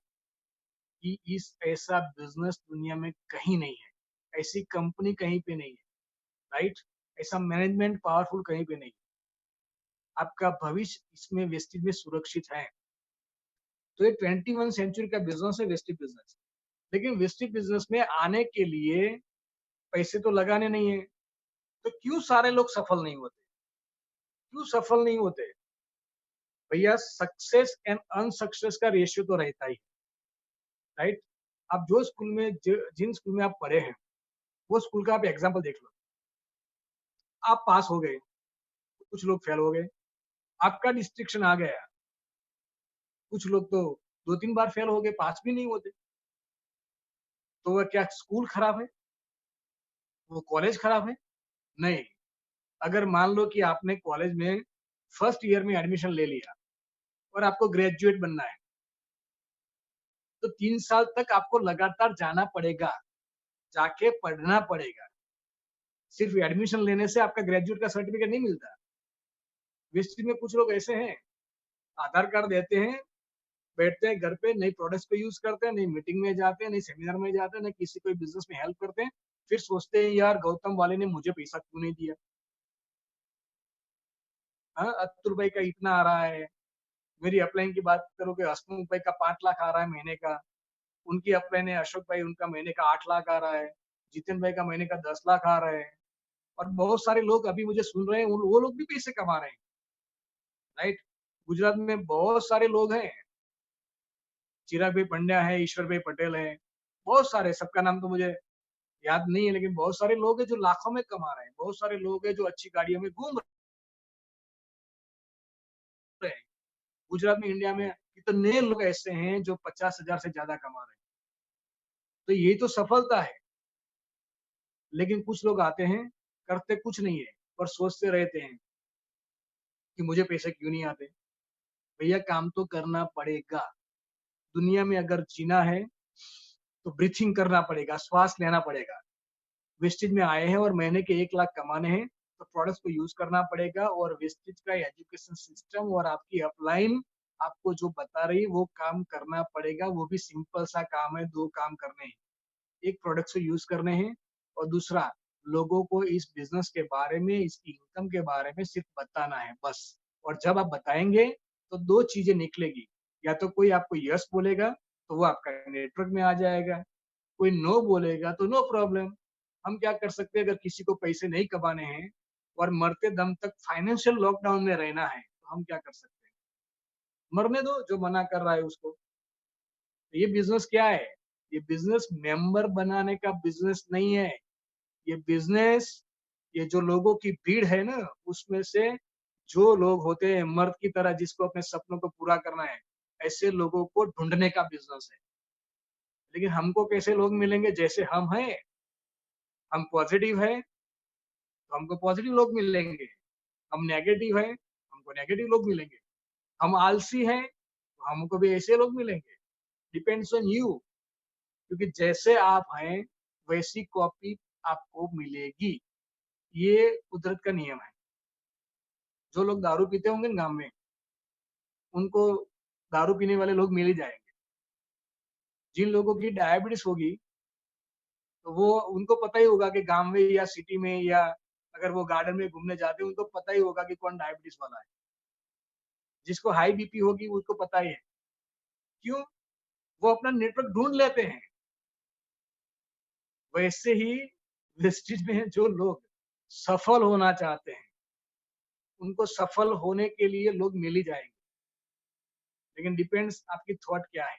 S1: कि इस ऐसा बिज़नेस दुनिया में कहीं नहीं है। ऐसी कंपनी कहीं पे नहीं है, राइट? ऐसा मैनेजमेंट पावरफुल कहीं पे नहीं है। आपका भविष्य इसमें वेस्टेज में सुरक्षित है। तो ये 21 सेंचुरी का बिजनेस है वेस्टेज बिजनेस। लेकिन वेस्टेज बिजनेस में आने के लिए पैसे तो लगाने नहीं है, तो क्यों सारे लोग सफल नहीं होते? क्यों सफल नहीं होते? भैया सक्सेस एंड अनसक्सेस का रेशियो तो रहता ही, राइट? आप जो स्कूल में जिन स्कूल में आप पढ़े हैं, वो स्कूल का आप एग्जाम्पल देख लो। आप पास हो गए, कुछ लोग फेल हो गए, आपका डिस्ट्रिक्शन आ गया, कुछ लोग तो 2-3 बार फेल हो गए, पास भी नहीं होते। तो वह क्या स्कूल खराब है? वो कॉलेज खराब है? नहीं। अगर मान लो कि आपने कॉलेज में फर्स्ट ईयर में एडमिशन ले लिया और आपको ग्रेजुएट बनना है, तो 3 साल तक आपको लगातार जाना पड़ेगा, जाके पढ़ना पड़ेगा। सिर्फ एडमिशन लेने से आपका ग्रेजुएट का सर्टिफिकेट नहीं मिलता। वेस्टेज में कुछ लोग ऐसे हैं, आधार कार्ड देते हैं, बैठते हैं घर पे, नई प्रोडक्ट्स को यूज करते हैं, नई मीटिंग में जाते हैं, नई सेमिनार में जाते हैं, नई किसी कोई बिजनेस में हेल्प करते हैं, फिर सोचते हैं यार गौतम वाले ने मुझे पैसा क्यों नहीं दिया? हाँ, अतुल भाई का इतना आ रहा है, मेरी अपलाइन की बात करो कि हसमुख भाई का 5 लाख आ रहा है महीने का, उनकी अपलाइन है अशोक भाई, उनका महीने का 8 लाख आ रहा है, जितिन भाई का महीने का 10 लाख आ रहा है, और बहुत सारे लोग अभी मुझे सुन रहे हैं, वो लोग भी पैसे कमा रहे हैं, राइट? गुजरात में बहुत सारे लोग हैं, चिराग भाई पंड्या है, ईश्वर भाई पटेल है, बहुत सारे, सबका नाम तो मुझे याद नहीं है, लेकिन बहुत सारे लोग हैं जो लाखों में कमा रहे हैं, बहुत सारे लोग हैं जो अच्छी गाड़ियों में घूम रहे हैं। गुजरात में, इंडिया में कितने लोग ऐसे हैं जो 50,000 से ज्यादा कमा रहे हैं। तो यही तो सफलता है। लेकिन कुछ लोग आते हैं, करते कुछ नहीं है, पर सोचते रहते हैं कि मुझे पैसे क्यों नहीं आते। भैया काम तो करना पड़ेगा। दुनिया में अगर जीना है तो ब्रीथिंग करना पड़ेगा, श्वास लेना पड़ेगा। वेस्टेज में आए हैं और महीने के 1 लाख कमाने हैं, तो प्रोडक्ट्स को यूज करना पड़ेगा, और वेस्टेज का एजुकेशन सिस्टम और आपकी अपलाइन आपको जो बता रही है वो काम करना पड़ेगा। वो भी सिंपल सा काम है, 2 काम करने हैं। एक प्रोडक्ट को यूज करने हैं, और दूसरा लोगों को इस बिजनेस के बारे में, इसकी इनकम के बारे में सिर्फ बताना है बस। और जब आप बताएंगे तो 2 चीजें निकलेगी, या तो कोई आपको यस बोलेगा तो वो आपका नेटवर्क में आ जाएगा, कोई नो बोलेगा तो नो प्रॉब्लम। हम क्या कर सकते हैं, अगर किसी को पैसे नहीं कमाने हैं और मरते दम तक फाइनेंशियल लॉकडाउन में रहना है, तो हम क्या कर सकते हैं? मरने दो, जो मना कर रहा है उसको। तो ये बिजनेस क्या है? ये बिजनेस मेंबर बनाने का बिजनेस नहीं है। ये बिजनेस, ये जो लोगों की भीड़ है ना, उसमें से जो लोग होते हैं मर्द की तरह, जिसको अपने सपनों को पूरा करना है, ऐसे लोगों को ढूंढने का बिजनेस है। लेकिन हमको कैसे लोग मिलेंगे? जैसे हम हैं, हम पॉजिटिव है तो हमको पॉजिटिव लोग मिलेंगे, हम नेगेटिव है हमको नेगेटिव लोग मिलेंगे, हम आलसी हैं तो हमको भी ऐसे लोग मिलेंगे। डिपेंड्स ऑन यू, क्योंकि जैसे आप हैं वैसी कॉपी आपको मिलेगी। ये कुदरत का नियम है। जो लोग दारू पीते होंगे ना गांव में, उनको दारू पीने वाले लोग मिल ही जाएंगे। जिन लोगों की डायबिटीज होगी, तो वो, उनको पता ही होगा कि गांव में या सिटी में, या अगर वो गार्डन में घूमने जाते हैं, उनको पता ही होगा कि कौन डायबिटीज वाला है। जिसको हाई बीपी होगी उसको पता ही है। क्यों? वो अपना नेटवर्क ढूंढ लेते हैं। वैसे ही वेस्टेज में जो लोग सफल होना चाहते हैं, उनको सफल होने के लिए लोग मिल ही जाएंगे। लेकिन डिपेंड्स आपकी थॉट क्या है,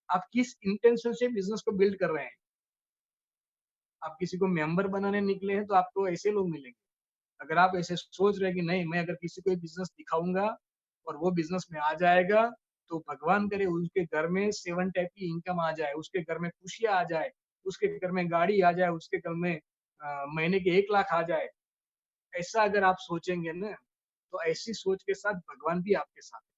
S1: आप किस इंटेंशन से बिजनेस को बिल्ड कर रहे हैं। आप किसी को मेंबर बनाने निकले हैं तो आपको ऐसे लोग मिलेंगे। अगर आप ऐसे सोच रहे हैं कि नहीं, मैं अगर किसी को बिजनेस दिखाऊंगा और वो बिजनेस में आ जाएगा, तो भगवान करे उसके घर में 7 टाइप की इनकम आ जाए, उसके घर में खुशियां आ जाए, उसके घर में गाड़ी आ जाए, उसके घर में महीने के 1 लाख आ जाए। ऐसा अगर आप सोचेंगे ना, तो ऐसी सोच के साथ भगवान भी आपके साथ है।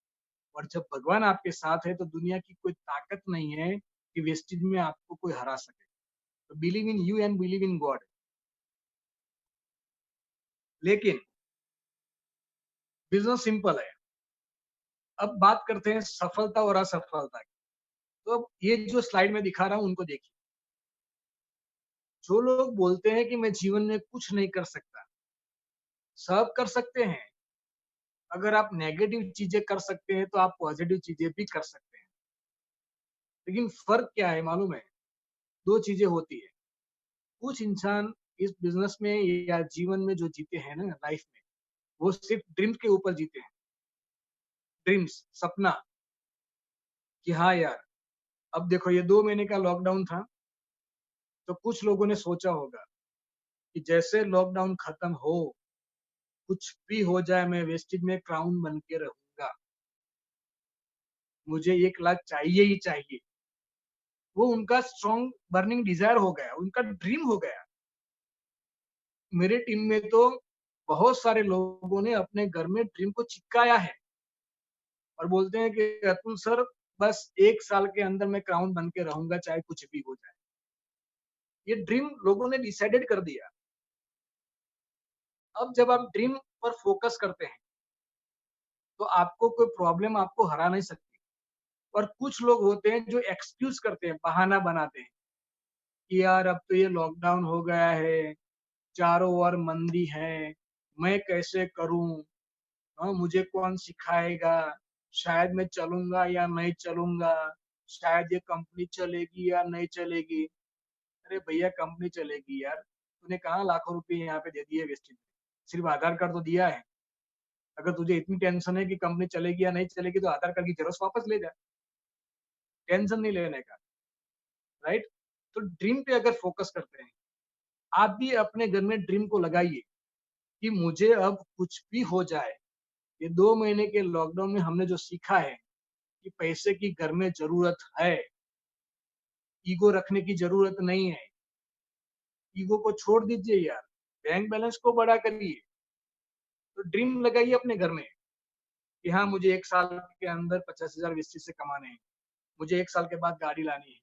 S1: और जब भगवान आपके साथ है तो दुनिया की कोई ताकत नहीं है कि वेस्टेज में आपको कोई हरा सके। तो believe in you and believe in God. लेकिन बिजनेस सिंपल है। अब बात करते हैं सफलता और असफलता की। तो अब ये जो स्लाइड में दिखा रहा हूँ उनको देखिए। जो लोग बोलते हैं कि मैं जीवन में कुछ नहीं कर सकता, सब कर सकते हैं। अगर आप नेगेटिव चीजें कर सकते हैं, तो आप पॉजिटिव चीजें भी कर सकते हैं। लेकिन फ़र्क क्या है मालूम है? 2 चीज़ें होती है। कुछ इंसान इस बिज़नेस में या जीवन में जो जीते हैं ना लाइफ़ में, वो सिर्फ़ ड्रीम्स के ऊपर जीते हैं। ड्रीम्स, सपना कि हाँ यार, अब देखो ये 2 महीने का लॉकडाउन था, तो कुछ लोगों ने सोचा होगा कि जैसे लॉकडाउन खत्म हो, कुछ भी हो जाए मैं वेस्टेज में क्राउन बन के रहूँगा। मुझे 1 लाख चाहिए ही चाहिए। वो उनका स्ट्रॉन्ग बर्निंग डिज़ायर हो गया, उनका ड्रीम हो गया। मेरे टीम में तो बहुत सारे लोगों ने अपने घर में ड्रीम को चिपकाया है और बोलते हैं कि अतुल सर बस 1 साल के अंदर मैं क्राउन बन के रहूँगा चाहे कुछ भी हो जाए। ये ड्रीम लोगों ने डिसाइडेड कर दिया। अब जब आप ड्रीम पर फोकस करते हैं, तो आपको कोई प्रॉब्लम आपको हरा नहीं सकती। और कुछ लोग होते हैं जो एक्सक्यूज़ करते हैं, बहाना बनाते हैं कि यार अब तो ये लॉकडाउन हो गया है, चारों ओर मंदी है, मैं कैसे करूँ? हाँ, मुझे कौन सिखाएगा? शायद मैं चलूँगा या नहीं चलूँगा, शायद ये कंपनी चलेगी या नहीं चलेगी। अरे भैया कंपनी चलेगी यार, तूने कहाँ लाखों रुपए यहाँ पे दे दिए वेस्टेज में, सिर्फ आधार कार्ड तो दिया है। अगर तुझे इतनी टेंशन है कि कंपनी चलेगी या नहीं चलेगी तो आधार कार्ड की ज़ेरॉक्स वापस ले जा, टेंशन नहीं लेने का, राइट? तो ड्रीम पे अगर फोकस करते हैं, आप भी अपने घर में ड्रीम को लगाइए कि मुझे अब कुछ भी हो जाए, ये 2 महीने के लॉकडाउन में हमने जो सीखा है कि पैसे की घर में ज़रूरत है, ईगो रखने की ज़रूरत नहीं है। ईगो को छोड़ दीजिए यार, बैंक बैलेंस को बड़ा करिए। तो ड्रीम लगाइए अपने घर में कि हाँ, मुझे 1 साल के अंदर 50,000 इस चीज़ से कमाने हैं। मुझे 1 साल के बाद गाड़ी लानी है।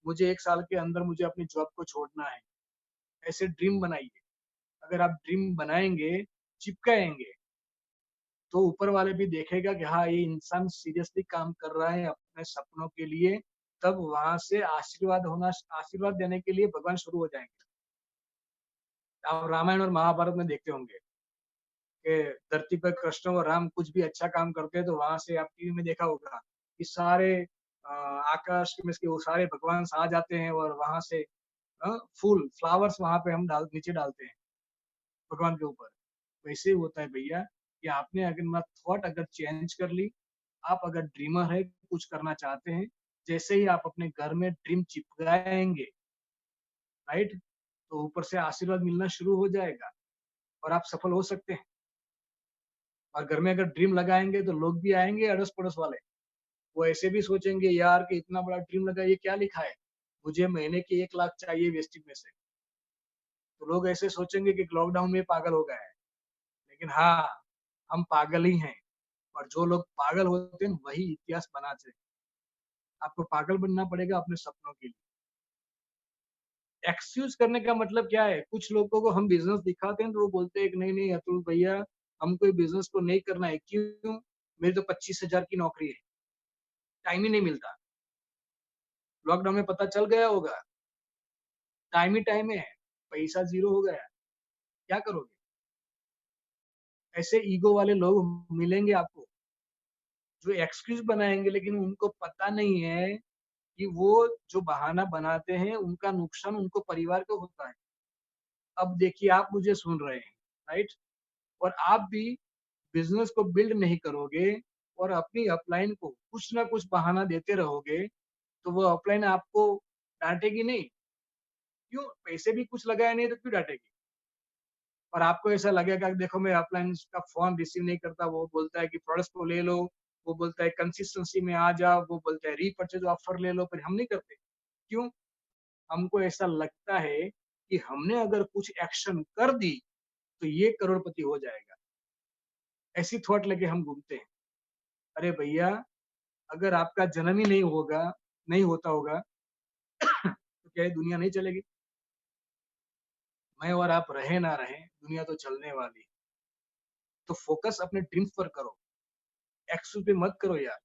S1: मुझे 1 साल के अंदर मुझे अपनी जॉब को छोड़ना है। ऐसे ड्रीम बनाइए। अगर आप ड्रीम बनाएँगे, चिपकाएँगे, तो ऊपर वाले भी देखेगा कि हाँ, ये इंसान सीरियसली काम कर रहा है अपने सपनों के लिए, तब वहाँ से आशीर्वाद देने के लिए भगवान शुरू हो जाएँगे। आप रामायण और महाभारत में देखते होंगे कि धरती पर कृष्ण और राम कुछ भी अच्छा काम करते हैं तो वहाँ से आप टीवी में देखा होगा कि सारे आकाश में से वो सारे भगवान आ जाते हैं और वहाँ से फूल फ्लावर्स वहाँ पे हम डाल नीचे डालते हैं भगवान के ऊपर। वैसे ही होता है भैया कि आपने अगर अपना थॉट अगर चेंज कर ली, आप अगर ड्रीमर है, कुछ करना चाहते हैं, जैसे ही आप अपने घर में ड्रीम चिपकाएँगे, राइट? तो ऊपर से आशीर्वाद मिलना शुरू हो जाएगा और आप सफल हो सकते हैं। और घर में अगर ड्रीम लगाएँगे तो लोग भी आएँगे अड़ोस-पड़ोस वाले। वो ऐसे भी सोचेंगे यार कि इतना बड़ा ड्रीम लगा ये क्या लिखा है? मुझे महीने के 1 लाख चाहिए वेस्टेज में से। तो लोग ऐसे सोचेंगे कि लॉकडाउन में पागल हो गया है। लेकिन हाँ, हम पागल ही हैं और जो लोग पागल होते हैं वही इतिहास बनाते हैं। आपको पागल बनना पड़ेगा अपने सपनों के लिए। एक्सक्यूज़ करने का मतलब क्या है? कुछ लोगों को हम बिज़नेस दिखाते हैं तो वो बोलते हैं कि नहीं-नहीं अतुल भैया हमको ये बिज़नेस को नहीं करना है। क्यों? मेरी तो 25,000 की नौकरी है, टाइम ही नहीं मिलता। लॉकडाउन में पता चल गया होगा, टाइम ही टाइम है, पैसा ज़ीरो हो गया, क्या करोगे? ऐसे ईगो वाले लोग मिलेंगे आपको, जो एक्सक्यूज़ बनाएँगे लेकिन उनको पता नहीं है कि वो जो बहाना बनाते हैं, उनका नुकसान उनको परिवार को होता है। अब देखिए आप मुझे सुन रहे हैं, राइट? और आप भी बिज़नेस को बिल्ड नहीं करोगे और अपनी अपलाइन को कुछ ना कुछ बहाना देते रहोगे, तो वो अपलाइन आपको डाँटेगी नहीं। क्यों? पैसे भी कुछ लगाए नहीं तो क्यों डाँटेगी? और आपको ऐसा लगेगा कि देखो मैं अपलाइन का फ़ोन रिसीव नहीं करता, वो बोलता है कि प्रोडक्ट्स को ले लो, वो बोलता है कंसिस्टेंसी में आ जाओ, वो बोलता है रीपर्चेज़ ऑफर ले लो, फिर हम नहीं करते। क्यों? हमको ऐसा लगता है कि हमने अगर कुछ एक्शन कर दी, तो ये करोड़पति हो जाएगा। ऐसी थॉट लेके हम घूमते हैं। अरे भैया, अगर आपका जन्म ही नहीं होता होगा, तो क्या ये दुनिया नहीं चलेगी? मैं और आप रहें ना रहें, दुनिया तो चलने वाली है। तो फ़ोकस अपने ड्रीम्स पर करो, एक्सेल पे मत करो यार।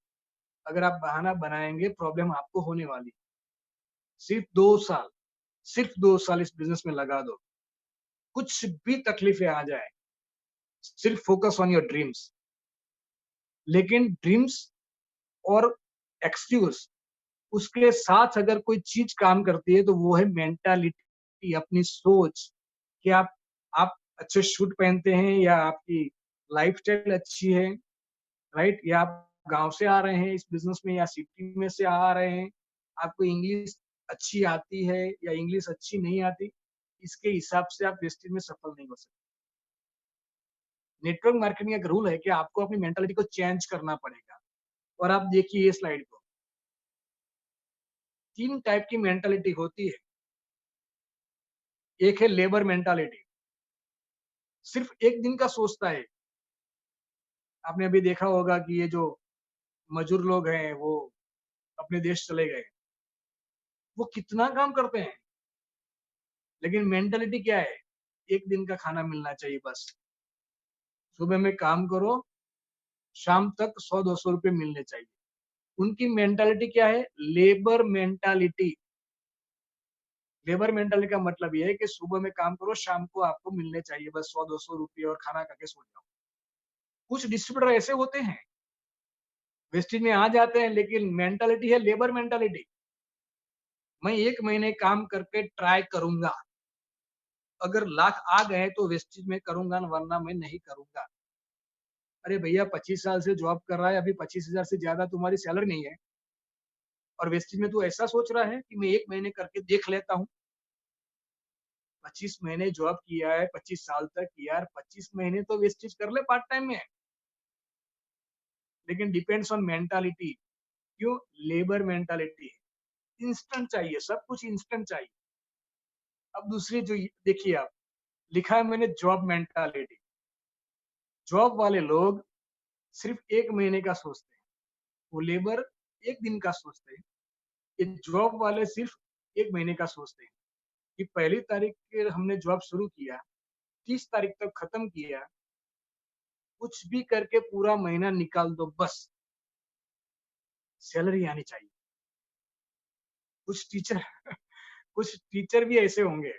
S1: अगर आप बहाना बनाएँगे, प्रॉब्लम आपको होने वाली है। सिर्फ 2 साल, सिर्फ 2 साल इस बिज़नेस में लगा दो। कुछ भी तकलीफ़ें आ जाए, सिर्फ फ़ोकस ऑन योर ड्रीम्स। लेकिन ड्रीम्स और एक्सक्यूज़ उसके साथ अगर कोई चीज़ काम करती है तो वो है मेंटालिटी, अपनी सोच कि आप अच्छे शूट पहनते हैं या आपकी लाइफ़स्टाइल अच्छी है, राइट? या आप गाँव से आ रहे हैं इस बिज़नेस में या सिटी में से आ रहे हैं, आपको इंग्लिश अच्छी आती है या इंग्लिश अच्छी नहीं आती, इसके हिसाब से आप वेस्टेज में सफल नहीं हो सकते। नेटवर्क मार्केटिंग एक रूल है कि आपको अपनी मेंटालिटी को चेंज करना पड़ेगा। और आप देखिए ये स्लाइड को, 3 टाइप की मेंटालिटी होती है। एक है लेबर मेंटालिटी, सिर्फ 1 दिन का सोचता है। आपने अभी देखा होगा कि ये जो मजूर लोग हैं, वो अपने देश चले गए। वो कितना काम करते हैं, लेकिन मेंटालिटी क्या है? 1 दिन का खाना मिलना चाहिए बस। सुबह में काम करो, शाम तक 100-200 रुपए मिलने चाहिए। उनकी मेंटालिटी क्या है? Labour mentality. लेबर मेंटालिटी का मतलब ये है कि सुबह में काम करो, शाम को आपको मिलने चाहिए बस 100-200 रुपए और खाना खा के सो जाओ। कुछ डिस्ट्रीब्यूटर ऐसे होते हैं, वेस्टेज में आ जाते हैं, लेकिन मेंटालिटी है लेबर मेंटालिटी। मैं 1 महीने काम करके ट्राई करूँगा, अगर लाख आ गए तो वेस्टेज में करूँगा, वरना मैं नहीं करूँगा। अरे भैया 25 साल से जॉब कर रहा है, अभी 25,000 से ज़्यादा तुम्हारी सैलरी नहीं है और वेस्टेज में तू ऐसा सोच रहा है कि मैं 1 महीने करके देख लेता हूँ। 25 महीने जॉब किया है, 25 साल तक यार 25 महीने तो वेस्टेज कर ले पार्ट टाइम में। लेकिन डिपेंड्स ऑन मेंटालिटी। क्यों? लेबर मेंटालिटी है। इंस्टेंट चाहिए, सब कुछ इंस्टेंट चाहिए। अब दूसरी जो देखिए आप, लिखा है मैंने जॉब मेंटालिटी। जॉब वाले लोग सिर्फ 1 महीने का सोचते हैं, वो लेबर 1 दिन का सोचते हैं। ये जॉब वाले सिर्फ 1 महीने का सोचते हैं कि पहली तारीख के हमने जॉब शुरू किया, 30 तारीख तक खत्म किया, कुछ भी करके पूरा महीना निकाल दो बस, सैलरी आनी चाहिए। कुछ टीचर कुछ टीचर भी ऐसे होंगे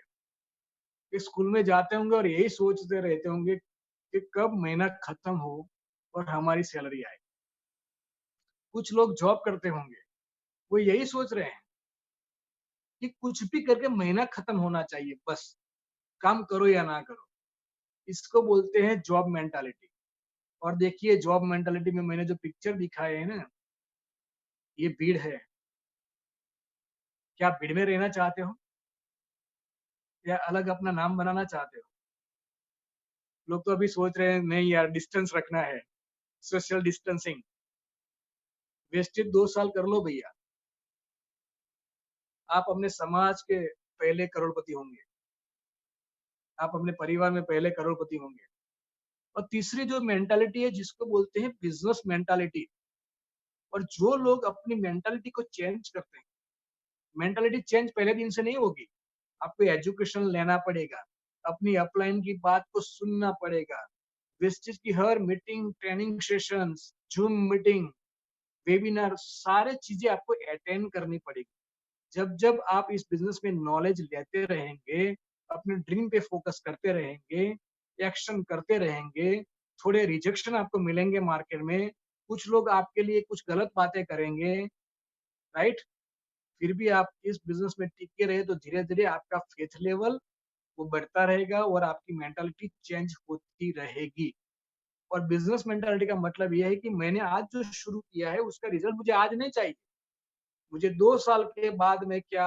S1: कि स्कूल में जाते होंगे और यही सोचते रहते होंगे कि कब महीना खत्म हो और हमारी सैलरी आए। कुछ लोग जॉब करते होंगे, वो यही सोच रहे हैं कि कुछ भी करके महीना खत्म होना चाहिए बस, काम करो या ना करो। इसको बोलते हैं जॉब मेंटालिटी। और देखिए जॉब मेंटालिटी में मैंने जो पिक्चर दिखाए हैं ना, ये भीड़ है। क्या आप भीड़ में रहना चाहते हो या अलग अपना नाम बनाना चाहते हो? लोग तो अभी सोच रहे हैं नहीं यार डिस्टेंस रखना है, सोशल डिस्टेंसिंग। वेस्टेज 2 साल कर लो भैया, आप अपने समाज के पहले करोड़पति होंगे, आप अपने परिवार में पहले करोड़पति होंगे। और तीसरी जो मेंटालिटी है जिसको बोलते हैं बिजनेस मेंटालिटी। और जो लोग अपनी मेंटालिटी को चेंज करते हैं, मेंटालिटी चेंज पहले दिन से नहीं होगी। आपको एजुकेशन लेना पड़ेगा, अपनी अपलाइन की बात को सुनना पड़ेगा, वेस्टेज की हर meeting, training sessions, Zoom meeting, webinar, सारे चीजें आपको अटेंड करनी पड़ेगी। जब आप इस बिजनेस में नॉलेज लेते रहेंगे, अपने ड्रीम पे फोकस करते रहेंगे, एक्शन करते रहेंगे, थोड़े रिजेक्शन आपको मिलेंगे मार्केट में, कुछ लोग आपके लिए कुछ गलत बातें करेंगे, राइट? फिर भी आप इस बिजनेस में टिके रहे तो धीरे-धीरे आपका फेथ लेवल वो बढ़ता रहेगा और आपकी मेंटालिटी चेंज होती रहेगी। और बिजनेस मेंटालिटी का मतलब ये है कि मैंने आज जो शुरू किया है उसका रिजल्ट मुझे आज नहीं चाहिए। मुझे 2 साल के बाद मैं क्या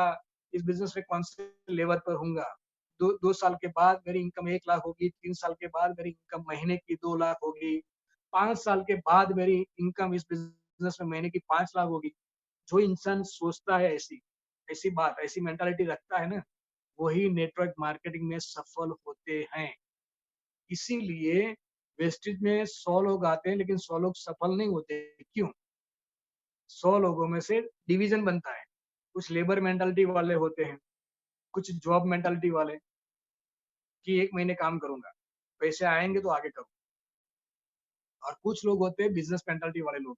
S1: इस बिज़नेस में कौन से लेवल पर हूँगा। 2 साल के बाद मेरी इनकम 1 लाख होगी, 3 साल के बाद मेरी इनकम महीने की 2 लाख होगी, 5 साल के बाद मेरी इनकम इस बिज़नेस में महीने की 5 लाख होगी। जो इंसान सोचता है ऐसी बात, ऐसी मेंटालिटी रखता है ना, वही नेटवर्क मार्केटिंग में सफल होते हैं। इसीलिए वेस्टेज में 100 लोग आते हैं लेकिन 100 लोग सफल नहीं होते। क्यों? 100 लोगों में से डिवीज़न बनता है। कुछ लेबर मेंटालिटी वाले होते हैं, कुछ जॉब मेंटालिटी वाले कि 1 महीने काम करूँगा, पैसे आएँगे तो आगे करूँ। और कुछ लोग होते हैं बिज़नेस मेंटालिटी वाले लोग,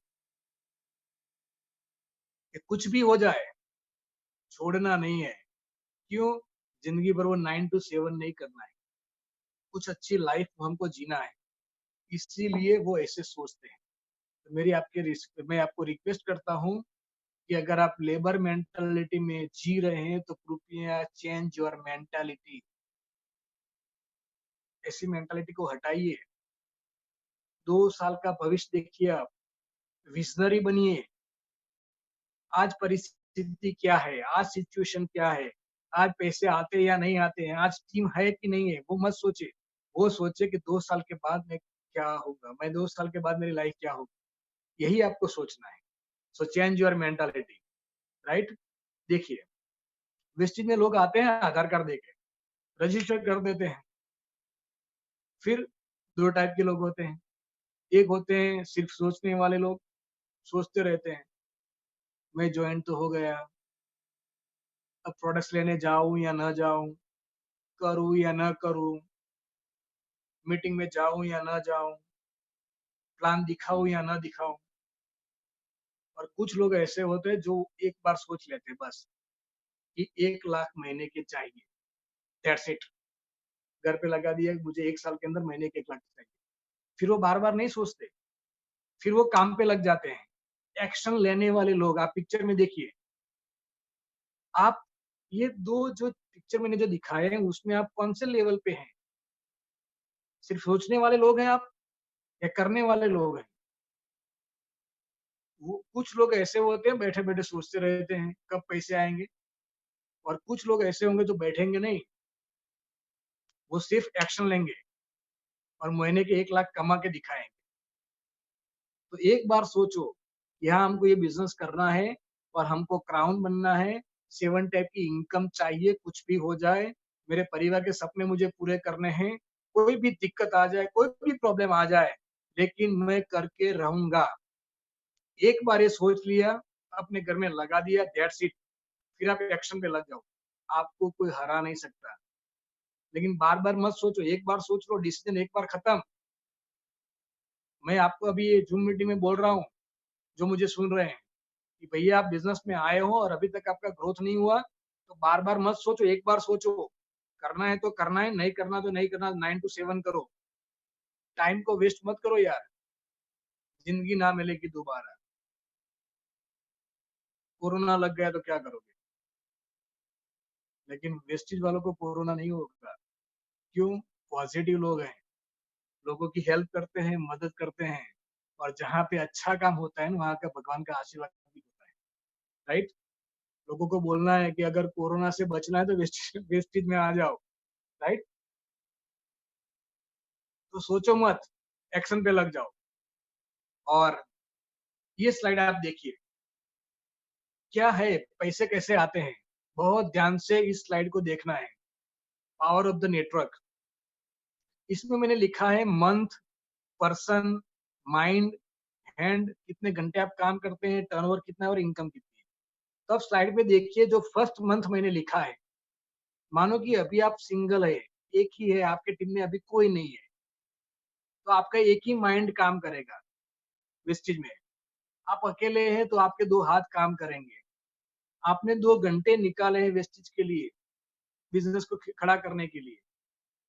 S1: कि कुछ भी हो जाए, छोड़ना नहीं है। क्यों? जिंदगी भर वो 9 to 7 नहीं करना है, कुछ अच्छी लाइफ हमको जीना है, इसीलिए वो ऐसे सोचते हैं। तो मैं आपको रिक्वेस्ट करता हूँ कि अगर आप लेबर मेंटालिटी में जी रहे हैं तो कृपया चेंज योर मेंटालिटी। ऐसी मेंटालिटी को हटाइए। 2 साल का भविष्य देखिए आप, विजनरी बनिए। आज परिस्थिति क्या है, आज सिचुएशन क्या है, आज पैसे आते या नहीं आते हैं, आज टीम है कि नहीं है, वो मत सोचे। वो सोचे कि 2 साल के बाद मैं क्या होगा, मैं 2 साल के बाद मेरी लाइफ क्या होगी, यही आपको सोचना है। So change your mentality, right. देखिए, वेस्टेज में लोग आते हैं आधार कार्ड देके रजिस्टर कर देते हैं। फिर दो टाइप के लोग होते हैं, एक होते हैं सिर्फ सोचने वाले लोग, सोचते रहते हैं मैं ज्वाइन तो हो गया, अब प्रोडक्ट्स लेने जाऊं या ना जाऊं, करूं या ना करूं, मीटिंग में जाऊं या ना जाऊं, प्लान दिखाऊं या ना दिखाऊं। और कुछ लोग ऐसे होते हैं जो एक बार सोच लेते हैं बस कि 1 लाख महीने के चाहिए, दैट्स इट। घर पे लगा दिया कि मुझे 1 साल के अंदर महीने के 1 लाख चाहिए। फिर वो बार बार नहीं सोचते, फिर वो काम पे लग जाते हैं। एक्शन लेने वाले लोग आप पिक्चर में देखिए। आप ये दो जो पिक्चर मैंने जो दिखाए हैं उसमें आप कौन से लेवल पे हैं? सिर्फ सोचने वाले लोग हैं आप या करने वाले लोग हैं? वो कुछ लोग ऐसे होते हैं बैठे-बैठे सोचते रहते हैं कब पैसे आएँगे, और कुछ लोग ऐसे होंगे जो बैठेंगे नहीं, वो सिर्फ एक्शन लेंगे और महीने के 1 लाख कमा के दिखाएँगे। तो एक बार सोचो, यहाँ हमको ये बिज़नेस करना है और हमको क्राउन बनना है, 7 टाइप की इनकम चाहिए, कुछ भी हो जाए, मेरे परिवार के सपने मुझे पूरे करने हैं, कोई भी दिक्कत आ जाए, कोई भी प्रॉब्लम आ जाए, लेकिन मैं करके रहूँगा। एक बार ये सोच लिया, अपने घर में लगा दिया, दैट्स इट। फिर आप एक्शन पे लग जाओ। आपको कोई हरा नहीं सकता। लेकिन बार-बार मत सोचो, एक बार सोच लो, डिसीजन एक बार खत्म। मैं आपको अभी ये ज़ूम मीटिंग में बोल रहा हूँ, जो मुझे सुन रहे हैं, कि भैया आप बिज़नेस में आए हो और अभी तक आपका ग्रोथ नहीं हुआ, तो बार-बार मत सोचो, एक बार सोचो। करना है तो करना है, नहीं करना तो नहीं करना, 9 टू 7 करो। टाइम को वेस्ट मत करो यार, ज़िंदगी ना मिलेगी दोबारा। कोरोना लग गया तो क्या करोगे? लेकिन वेस्टेज वालों को कोरोना नहीं होगा। क्यों? पॉजिटिव लोग हैं, लोगों की हेल्प करते हैं, मदद करते हैं, और जहाँ पे अच्छा काम होता है ना, वहाँ का भगवान का आशीर्वाद भी होता है, राइट? लोगों को बोलना है कि अगर कोरोना से बचना है तो वेस्टेज वेस्टेज में आ जाओ, राइट? तो सोचो मत, एक्शन पे लग जाओ। और ये स्लाइड आप देखिए, क्या है, पैसे कैसे आते हैं? बहुत ध्यान से इस स्लाइड को देखना है। Power of the network. इसमें मैंने लिखा है मंथ, पर्सन, माइंड, हैंड, कितने घंटे आप काम करते हैं, टर्नओवर कितना है और इनकम कितनी है। तो आप स्लाइड पे देखिए जो फर्स्ट मंथ मैंने लिखा है, मानो कि अभी आप सिंगल है, एक ही है, आपके टीम में अभी कोई नहीं है, तो आपका एक ही माइंड काम करेगा वेस्टेज में। आप अकेले हैं तो आपके 2 हाथ काम करेंगे। आपने 2 घंटे निकाले हैं वेस्टेज के लिए, बिज़नेस को खड़ा करने के लिए,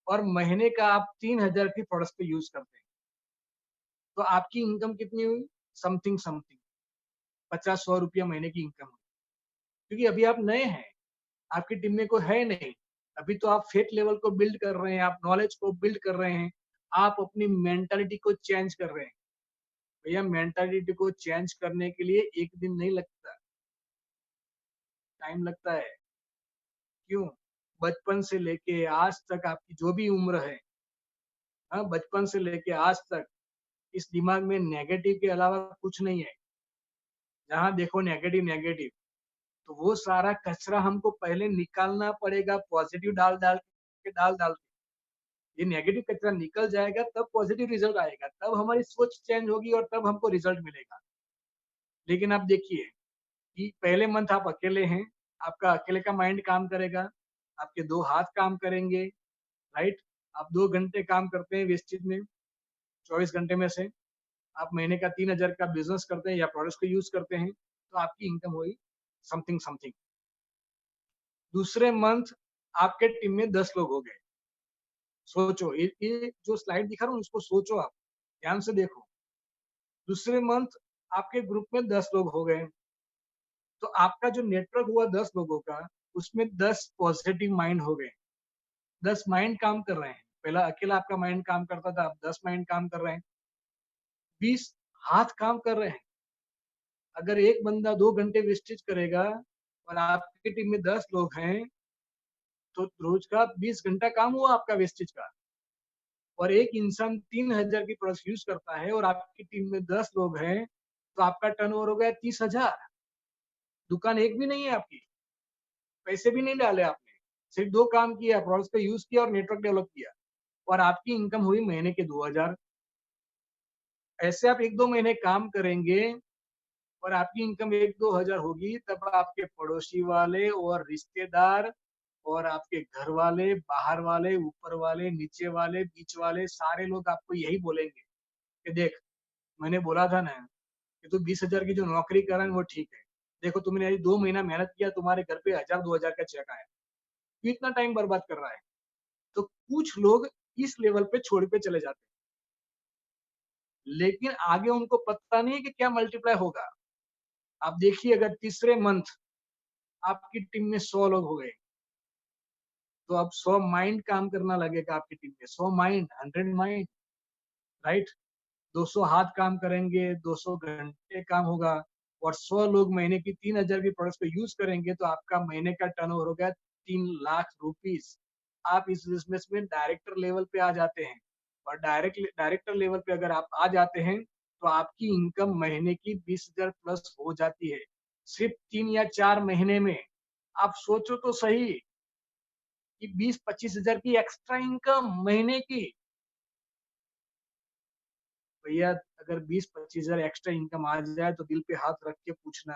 S1: और महीने का आप 3000 की प्रोडक्ट्स पे यूज़ करते हैं। तो आपकी इनकम कितनी हुई? समथिंग समथिंग 50-100 रुपया महीने की इनकम हुई। क्योंकि अभी आप नए हैं, आपकी टीम में कोई है नहीं। अभी तो आप फेथ लेवल को बिल्ड कर रहे हैं, आप नॉलेज को बिल्ड कर रहे हैं, आप अपनी मेंटालिटी को चेंज कर रहे हैं। भैया मेंटालिटी को चेंज करने के लिए 1 दिन नहीं लगता, टाइम लगता है। क्यों? बचपन से लेके आज तक आपकी जो भी उम्र है, हाँ, बचपन से लेके आज तक इस दिमाग में नेगेटिव के अलावा कुछ नहीं है। जहाँ देखो नेगेटिव, नेगेटिव। तो वो सारा कचरा हमको पहले निकालना पड़ेगा, पॉजिटिव डाल-डाल के। ये नेगेटिव कचरा निकल जाएगा तब पॉजिटिव रिजल्ट आएगा, तब हमारी सोच चेंज होगी और तब हमको रिजल्ट मिलेगा। लेकिन आप देखिए कि पहले मंथ आप अकेले हैं, आपका अकेले का माइंड काम करेगा, आपके 2 हाथ काम करेंगे, राइट? आप 2 घंटे काम करते हैं वेस्टेज में, 24 घंटे में से आप महीने का 3000 का बिज़नेस करते हैं या प्रोडक्ट्स को यूज़ करते हैं, तो आपकी इनकम हुई समथिंग समथिंग। दूसरे मंथ आपके टीम में 10 लोग हो गए। सोचो ये जो स्लाइड दिखा रहा हूँ उसको सोचो आप, ध्यान से देखो। दूसरे मंथ आपके ग्रुप में 10 लोग हो गए, तो आपका जो नेटवर्क हुआ 10 लोगों का, उसमें 10 पॉजिटिव माइंड हो गए। 10 माइंड काम कर रहे हैं। पहला अकेला आपका माइंड काम करता था, अब 10 माइंड काम कर रहे हैं। 20 हाथ काम कर रहे हैं। अगर एक बंदा 2 घंटे वेस्टेज करेगा और आपकी टीम में 10 लोग हैं, तो रोज का 20 घंटा काम हुआ आपका वेस्टेज का। और एक इंसान 3000 की प्रोडक्ट यूज करता है और आपकी टीम में 10 लोग हैं, तो आपका टर्नओवर हो गया 30,000। दुकान एक भी नहीं है आपकी, पैसे भी नहीं डाले आपने, सिर्फ 2 काम किया, प्रोडक्ट्स का यूज किया और नेटवर्क डेवलप किया, और आपकी इनकम हुई महीने के 2000। ऐसे आप 1-2 महीने काम करेंगे और आपकी इनकम 1-2 हजार होगी, तब आपके पड़ोसी वाले और रिश्तेदार और आपके घर वाले, बाहर वाले, ऊपर वाले, नीचे वाले, बीच वाले, सारे लोग आपको यही बोलेंगे कि देख, मैंने बोला था ना कि तू 20,000 की जो नौकरी कर रहा है वो ठीक है। देखो तुमने अभी 2 महीना मेहनत किया, तुम्हारे घर पे 1000-2000 का चेक आया। क्यों इतना टाइम बर्बाद कर रहा है? तो कुछ लोग इस लेवल पे छोड़ के चले जाते हैं, लेकिन आगे उनको पता नहीं है कि क्या मल्टीप्लाई होगा। आप देखिए, अगर तीसरे मंथ आपकी टीम में 100 लोग हो गए, तो अब 100 माइंड काम करना लगेगा आपकी टीम में। 100 माइंड, 100 माइंड, राइट? 200 हाथ काम करेंगे, 200 घंटे काम होगा, और 100 लोग महीने की 3000 की प्रोडक्ट्स को यूज करेंगे, तो आपका महीने का टर्नओवर हो गया 3 लाख रुपीस। आप इस बिजनेस में डायरेक्टर लेवल पे आ जाते हैं, और डायरेक्टर लेवल पे अगर आप आ जाते हैं, तो आपकी इनकम महीने की 20,000 प्लस हो जाती है, सिर्फ 3 या 4 महीने में। आप सोचो तो सही कि 20-25 हजार की एक्स्ट्रा इनकम महीने की। भैया, अगर 20-25 हजार एक्स्ट्रा इनकम आ जाए तो दिल पे हाथ रख के पूछना,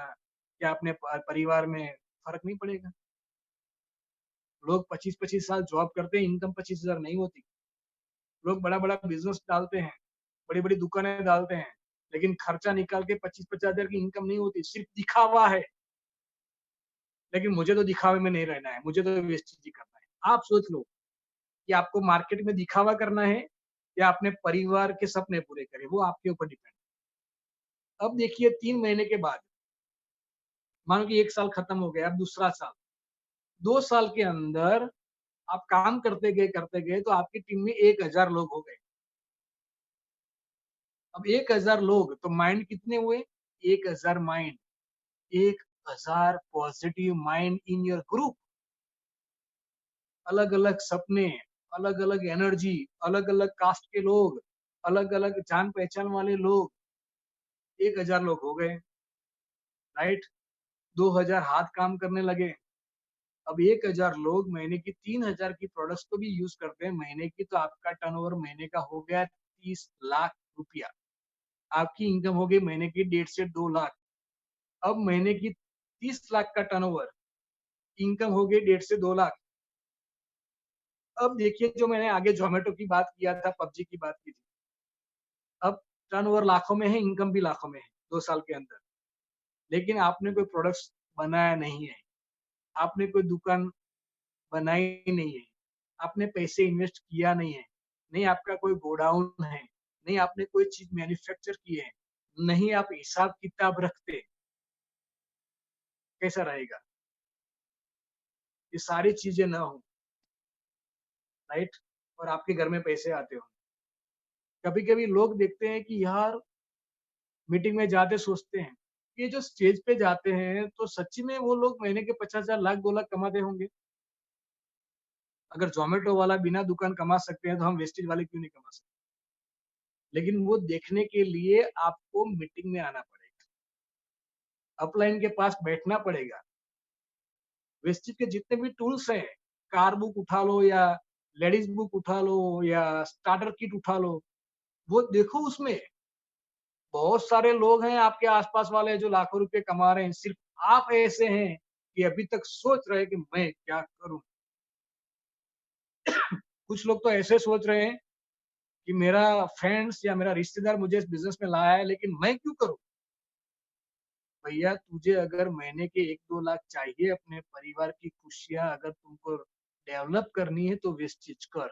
S1: क्या अपने परिवार में फर्क नहीं पड़ेगा? लोग 25-25 साल जॉब करते हैं, इनकम 25 हजार नहीं होती। लोग बड़ा बड़ा बिजनेस डालते हैं, बड़ी बड़ी दुकानें डालते हैं, लेकिन खर्चा निकाल के 25-50 हजार की इनकम नहीं होती, सिर्फ दिखावा है। लेकिन मुझे तो दिखावे में नहीं रहना है, मुझे तो वेस्टेज ही करना है। आप सोच लो कि आपको मार्केट में दिखावा करना है या अपने परिवार के सपने पूरे करें, वो आपके ऊपर डिपेंड। अब देखिए 3 महीने के बाद, मानो कि 1 साल खत्म हो गया, अब दूसरा साल, 2 साल के अंदर आप काम करते गए तो आपकी टीम में 1000 लोग हो गए। अब 1000 लोग तो माइंड कितने हुए? 1000 mind, 1000 positive mind in your group. अलग अलग सपने, अलग अलग एनर्जी, अलग अलग कास्ट के लोग, अलग अलग जान पहचान वाले लोग, 1000 लोग हो गए, राइट? 2000 हाथ काम करने लगे। अब 1000 लोग महीने की 3000 की प्रोडक्ट्स को भी यूज करते हैं महीने की, तो आपका टर्नओवर महीने का हो गया 30 लाख रुपया। आपकी इनकम हो गई महीने की 1.5 से 2 लाख। अब महीने की 30 लाख का टर्नओवर, इनकम हो गई 1.5 से 2 लाख। अब देखिए, जो मैंने आगे जोमेटो की बात किया था, पबजी की बात की थी, अब टर्नओवर लाखों में है, इनकम भी लाखों में है 2 साल के अंदर। लेकिन आपने कोई प्रोडक्ट्स बनाया नहीं है, आपने कोई दुकान बनाई नहीं है, आपने पैसे इन्वेस्ट किया नहीं है, नहीं आपका कोई गोडाउन है, नहीं आपने कोई चीज मैन्युफैक्चर की है, नहीं आप हिसाब किताब रखते, कैसा रहेगा? ये सारी चीजें ना हो, राइट? और आपके घर में पैसे आते हो। कभी कभी लोग देखते हैं कि यार, मीटिंग में जाते सोचते हैं, ये जो स्टेज पे जाते हैं तो सच्ची में वो लोग महीने के 50,000, लाख 2 लाख कमाते होंगे। अगर जोमेटो वाला बिना दुकान कमा सकते हैं, तो हम वेस्टेज वाले क्यों नहीं कमा सकते? लेकिन वो देखने के लिए आपको मीटिंग में आना पड़ेगा, अपलाइन के पास बैठना पड़ेगा। वेस्टेज के जितने भी टूल्स हैं, कार बुक उठा लो या लेडीज बुक उठा लो या स्टार्टर किट उठा लो, वो देखो, उसमें बहुत सारे लोग हैं आपके आसपास वाले जो लाखों रुपए कमा रहे हैं। सिर्फ आप ऐसे हैं कि अभी तक सोच रहे हैं कि मैं क्या करूं। कुछ लोग तो ऐसे सोच रहे हैं कि मेरा फ्रेंड्स या मेरा रिश्तेदार मुझे इस बिजनेस में लाया है, लेकिन मैं क्यों करूं? भैया, तुझे अगर महीने के 1-2 लाख चाहिए अपने परिवार की खुशियां अगर तुमको डेवलप करनी है तो वेस्टेज कर,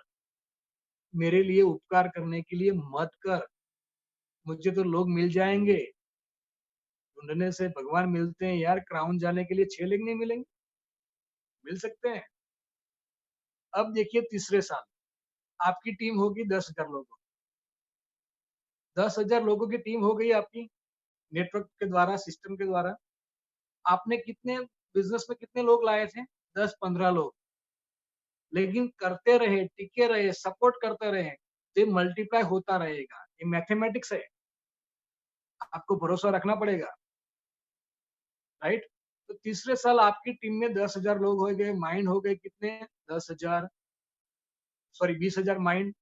S1: मेरे लिए उपकार करने के लिए मत कर। मुझे तो लोग मिल जाएंगे, ढूंढने से भगवान मिलते हैं यार, क्राउन जाने के लिए 6 लेग नहीं मिलेंगे, मिल सकते हैं। अब देखिए तीसरे साल आपकी टीम होगी 10,000 लोगों, 10,000 लोगों की टीम हो गई आपकी, नेटवर्क के द्वारा, सिस्टम के द्वारा। आपने कितने बिजनेस में कितने लोग लाए थे? 10-15 लोग, लेकिन करते रहे, टिके रहे, सपोर्ट करते रहे, ये मल्टीप्लाई होता रहेगा। ये मैथमेटिक्स है, आपको भरोसा रखना पड़ेगा, राइट? तो तीसरे साल आपकी टीम में 10,000 लोग हो गए, माइंड हो गए कितने? 10,000, सॉरी 20,000 माइंड।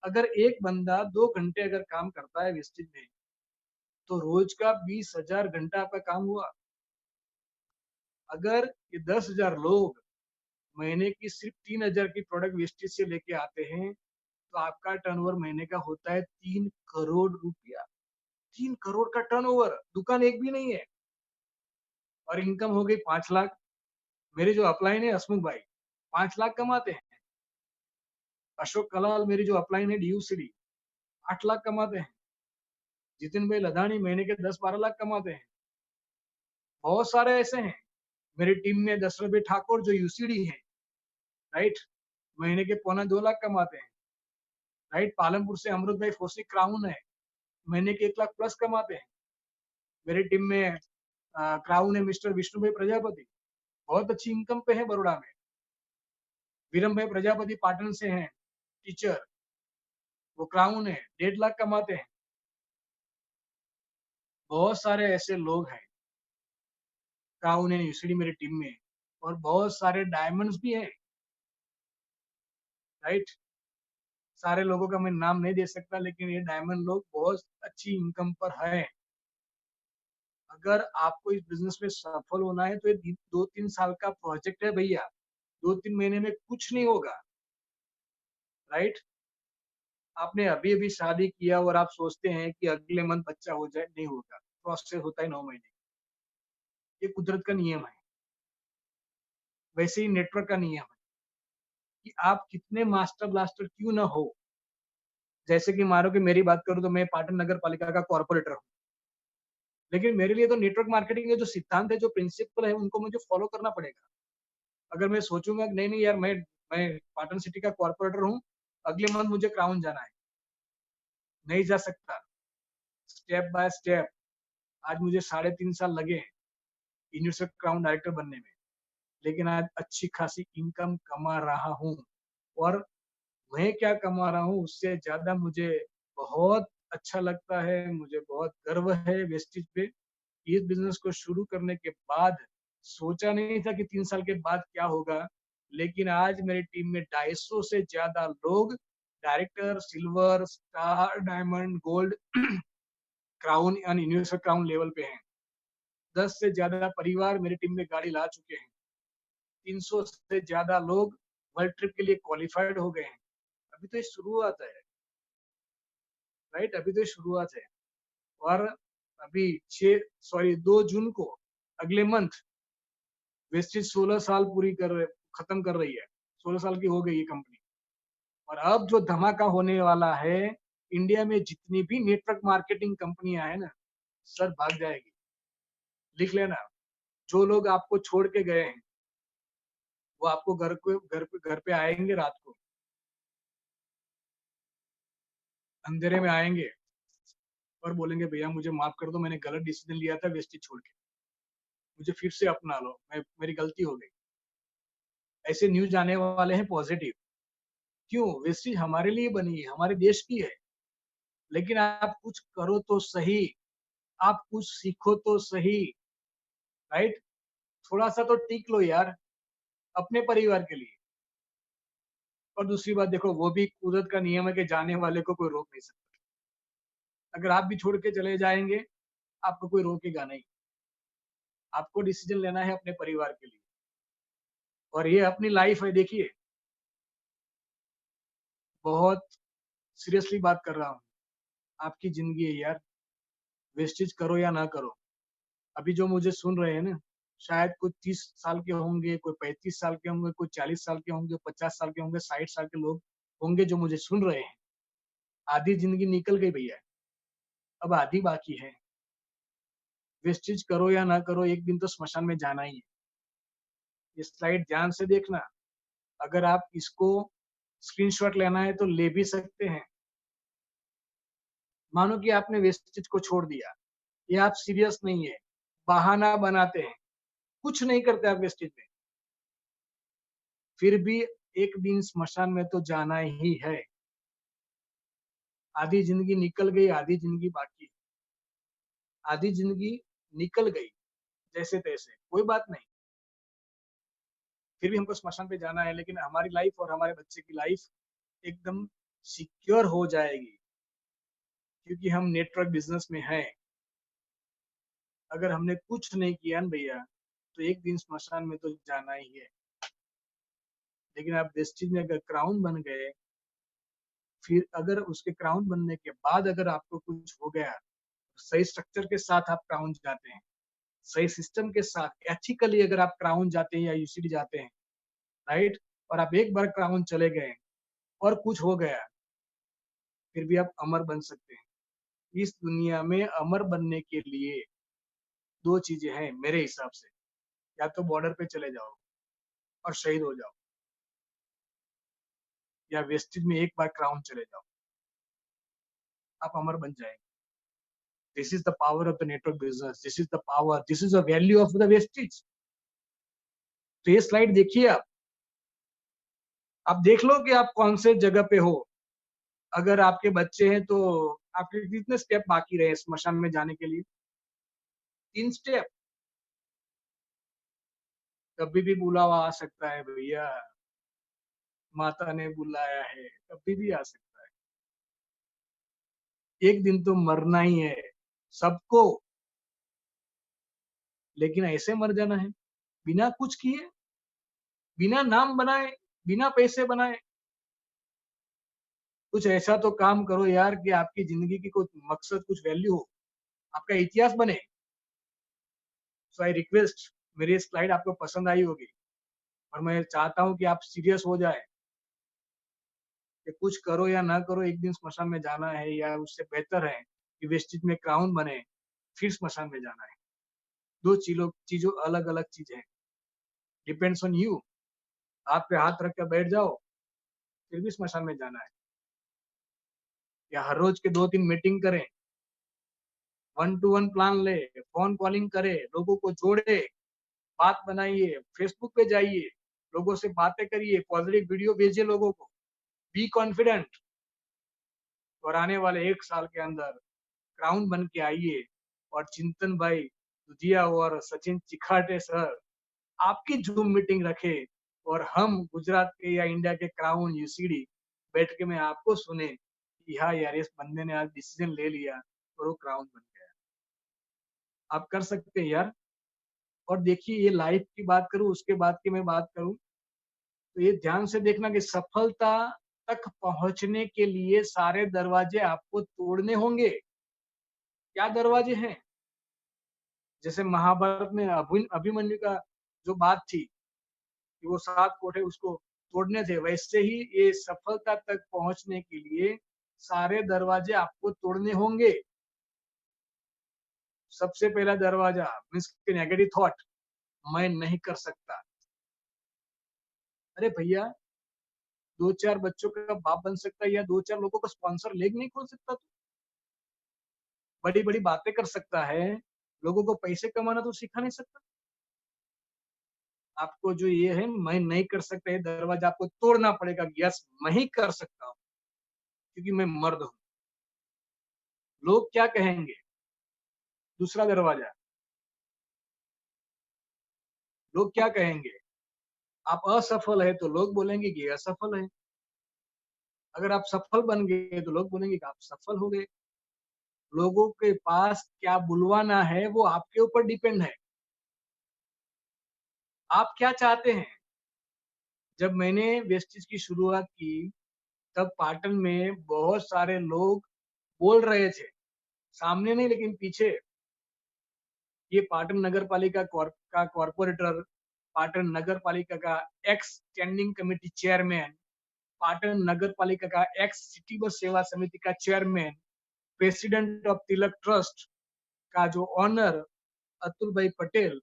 S1: अगर एक बंदा 2 घंटे अगर काम करता है वेस्टेज में, तो रोज का 20,000 घंटा आपका काम हुआ। अगर ये 10,000 लोग महीने की सिर्फ 3,000 की प्रोडक्ट वेस्टेज से लेके आते हैं, तो आपका टर्नओवर महीने का होता है 3 करोड़ रुपया। 3 करोड़ का टर्नओवर, दुकान एक भी नहीं है, और इनकम हो गई 5 लाख। मेरे जो अपलाइन है हसमुख भाई 5 लाख कमाते हैं। अशोक कलाल मेरी जो अपलाइन है DUCD 8 लाख कमाते हैं। जितिन भाई लधानी महीने के 10-12 लाख कमाते हैं। बहुत सारे ऐसे हैं मेरी टीम में। दशरथ भाई ठाकुर जो UCD है, राइट, महीने के 1.25 लाख कमाते हैं, राइट। पालमपुर से अमृत भाई फोसी क्राउन है, महीने के 1 लाख प्लस कमाते हैं। मेरी टीम में क्राउन है मिस्टर विष्णु भाई प्रजापति, बहुत अच्छी इनकम पे है बड़ोड़ा में। वीरम भाई प्रजापति पाटन से हैं, टीचर, वो क्राउन है, 1.5 लाख कमाते हैं। बहुत सारे ऐसे लोग हैं क्राउन है UCD मेरी टीम में, और बहुत सारे डायमंड्स भी हैं, राइट। सारे लोगों का मैं नाम नहीं दे सकता, लेकिन ये डायमंड लोग बहुत अच्छी इनकम पर हैं। अगर आपको इस बिजनेस में सफल होना है तो ये 2-3 साल का प्रोजेक्ट है भैया। 2-3 महीने में कुछ नहीं होगा, राइट। आपने अभी अभी शादी किया और आप सोचते हैं कि अगले मंथ बच्चा हो जाए, नहीं होगा। प्रोसेस होता है 9 महीने। ये कुदरत का नियम है। वैसे ही नेटवर्क का नियम है कि आप कितने मास्टर ब्लास्टर क्यों ना हो। जैसे कि मानो कि मेरी बात करूं तो मैं पाटन नगर पालिका का कॉर्पोरेटर हूँ, लेकिन मेरे लिए तो नेटवर्क मार्केटिंग के जो सिद्धांत है, जो प्रिंसिपल है, उनको मुझे फॉलो करना पड़ेगा। अगर मैं सोचूंगा कि नहीं नहीं यार, मैं पाटन सिटी का कॉर्पोरेटर हूँ, अगले मंथ मुझे क्राउन जाना है, नहीं जा सकता। स्टेप बाय स्टेप, आज मुझे 3.5 साल लगे यूनिवर्सल क्राउन डायरेक्टर बनने में, लेकिन आज अच्छी खासी इनकम कमा रहा हूँ। और मैं क्या कमा रहा हूँ उससे ज्यादा मुझे बहुत अच्छा लगता है, मुझे बहुत गर्व है वेस्टिज पे। इस बिजनेस को शुरू करने के बाद सोचा नहीं था कि 3 साल के बाद क्या होगा, लेकिन आज मेरी टीम में 250 से ज्यादा लोग director, silver, star, diamond, gold, crown यानी यूनिवर्सल क्राउन लेवल पे हैं। 10 से ज्यादा परिवार मेरी टीम में गाड़ी ला चुके हैं। 300 से ज्यादा लोग वर्ल्ड ट्रिप के लिए क्वालिफाइड हो गए हैं। अभी तो ये शुरुआत है, राइट, अभी तो ये शुरुआत है। और अभी 2 जून को, अगले मंथ, वेस्टेज 16 साल खत्म कर रही है। 16 साल की हो गई ये कंपनी। और अब जो धमाका होने वाला है, इंडिया में जितनी भी नेटवर्क मार्केटिंग कंपनियां है ना, सर भाग जाएगी। लिख लेना, जो लोग आपको छोड़ के गए हैं वो आपको घर पे आएंगे रात को, अंधेरे में आएंगे और बोलेंगे भैया मुझे माफ कर दो, मैंने गलत डिसीजन लिया था वेस्टेज छोड़ के, मुझे फिर से अपना लो, मेरी गलती हो गई। ऐसे न्यूज आने वाले हैं पॉजिटिव। क्यों? वेस्टेज हमारे लिए बनी है, हमारे देश की है। लेकिन आप कुछ करो तो सही, आप कुछ सीखो तो सही, राइट। थोड़ा सा तो टिक लो यार, अपने परिवार के लिए। और दूसरी बात देखो, वो भी कुदरत का नियम है कि जाने वाले को कोई रोक नहीं सकता। अगर आप भी छोड़ के चले जाएंगे, आपको कोई रोकेगा नहीं। आपको डिसीजन लेना है अपने परिवार के लिए, और ये अपनी लाइफ है। देखिए, बहुत सीरियसली बात कर रहा हूँ, आपकी जिंदगी है यार, वेस्टेज करो या ना करो। अभी जो मुझे सुन रहे हैं ना, शायद कोई 30 साल के होंगे, कोई 35 साल के होंगे, कोई 40 साल के होंगे, 50 साल के होंगे, 60 साल के लोग होंगे जो मुझे सुन रहे हैं। आधी जिंदगी निकल गई भैया, अब आधी बाकी है। वेस्टेज करो या ना करो, एक दिन तो स्मशान में जाना ही है। ये स्लाइड ध्यान से देखना। अगर आप इसको स्क्रीनशॉट लेना है तो ले भी सकते हैं। मानो कि आपने वेस्टेज को छोड़ दिया, ये आप सीरियस नहीं है, बहाना बनाते हैं, कुछ नहीं करते आप वेस्टेज में, फिर भी एक दिन स्मशान में तो जाना ही है। आधी जिंदगी निकल गई, आधी जिंदगी बाकी है। आधी जिंदगी निकल गई जैसे तैसे, कोई बात नहीं, फिर भी हमको स्मशान पे जाना है, लेकिन हमारी लाइफ और हमारे बच्चे की लाइफ एकदम सिक्योर हो जाएगी, क्योंकि हम नेटवर्क बिजनेस में हैं। अगर हमने कुछ नहीं किया ना भैया, तो एक दिन स्मशान में तो जाना ही है। लेकिन आप वेस्टेज में अगर क्राउन बन गए, फिर अगर उसके क्राउन बनने के बाद अगर आपको कुछ हो गया, सही स्ट्रक्चर के साथ आप क्राउन जाते हैं, सही सिस्टम के साथ एथिकली अगर आप क्राउन जाते हैं या यूसीडी जाते हैं, राइट, और आप एक बार क्राउन चले गए और कुछ हो गया, फिर भी आप अमर बन सकते हैं। इस दुनिया में अमर बनने के लिए दो चीजें हैं मेरे हिसाब से, या तो बॉर्डर पे चले जाओ और शहीद हो जाओ, या वेस्टेज में एक बार क्राउन चले जाओ, आप अमर बन जाएंगे। This is the power of the network business, this is the power, this is the value of the wastage. तो ये स्लाइड देखिए, आप देख लो कि आप कौन से जगह पे हो। अगर आपके बच्चे हैं तो आपके कितने स्टेप बाकी रहे स्मशान में जाने के लिए? 3 स्टेप। कभी भी बुलावा आ सकता है भैया, माता ने बुलाया है, कभी भी आ सकता है। एक दिन तो मरना ही है सबको, लेकिन ऐसे मर जाना है बिना कुछ किए, बिना नाम बनाए, बिना पैसे बनाए। कुछ ऐसा तो काम करो यार कि आपकी जिंदगी की कुछ मकसद, कुछ वैल्यू हो, आपका इतिहास बने। सो आई रिक्वेस्ट, मेरी स्लाइड आपको पसंद आई होगी, और मैं चाहता हूँ कि आप सीरियस हो जाए कि कुछ करो या ना करो, एक दिन स्मशान में जाना है, या उससे बेहतर है कि वेस्टेज में क्राउन बने फिर स्मशान में जाना है। दो चीजों अलग अलग चीज है, डिपेंड्स ऑन यू। हाथ पे हाथ रख कर बैठ जाओ, फिर भी स्मशान में जाना है, या हर रोज के 2-3 मीटिंग करें, 1-to-1 प्लान ले, फोन कॉलिंग करे, लोगों को जोड़े, बात बनाइए, फेसबुक पे जाइए, लोगों से बातें करिए, पॉजिटिव वीडियो भेजिए लोगों को, बी कॉन्फिडेंट, और आने वाले 1 साल के अंदर क्राउन बन के आइए। और चिंतन भाई दुधिया और सचिन चिखाटे सर आपकी जूम मीटिंग रखे, और हम गुजरात के या इंडिया के क्राउन यूसीडी बैठ के मैं आपको सुने कि हाँ यार, इस बंदे ने आज डिसीजन ले लिया और वो क्राउन बन गया। आप कर सकते हैं यार। और देखिए, ये लाइफ की बात करूं, उसके बाद की मैं बात करूं, तो ये ध्यान से देखना कि सफलता तक पहुंचने के लिए सारे दरवाजे आपको तोड़ने होंगे। क्या दरवाजे हैं? जैसे महाभारत में अभिमन्यु का जो बात थी कि वो 7 कोठे उसको तोड़ने थे, वैसे ही ये सफलता तक पहुंचने के लिए सारे दरवाजे आपको तोड़ने होंगे। सबसे पहला दरवाजा मीन्स नेगेटिव थॉट, मैं नहीं कर सकता। अरे भैया, 2-4 बच्चों का बाप बन सकता है, या 2-4 लोगों का स्पॉन्सर लेग नहीं खोल सकता, तो बड़ी बड़ी बातें कर सकता है, लोगों को पैसे कमाना तो सिखा नहीं सकता। आपको जो ये है मैं नहीं कर सकता, ये दरवाजा आपको तोड़ना पड़ेगा। यस, मैं ही कर सकता हूँ, क्योंकि मैं मर्द हूँ। लोग क्या कहेंगे? दूसरा दरवाजा, लोग क्या कहेंगे? आप असफल है तो लोग बोलेंगे कि असफल है। अगर आप सफल बन गए तो लोग बोलेंगे कि आप सफल हो गए। लोगों के पास क्या बुलवाना है वो आपके ऊपर डिपेंड है। आप क्या चाहते हैं? जब मैंने वेस्टिज की शुरुआत की, तब पाटन में बहुत सारे लोग बोल रहे थे, सामने नहीं लेकिन पीछे, ये पाटन नगर पालिका का कॉर्पोरेटर, पाटन नगर पालिका का ex standing committee chairman, Patan Nagar Palika का एक्स सिटी बस सेवा समिति का chairman, president of Tilak trust का जो ऑनर अतुल भाई पटेल,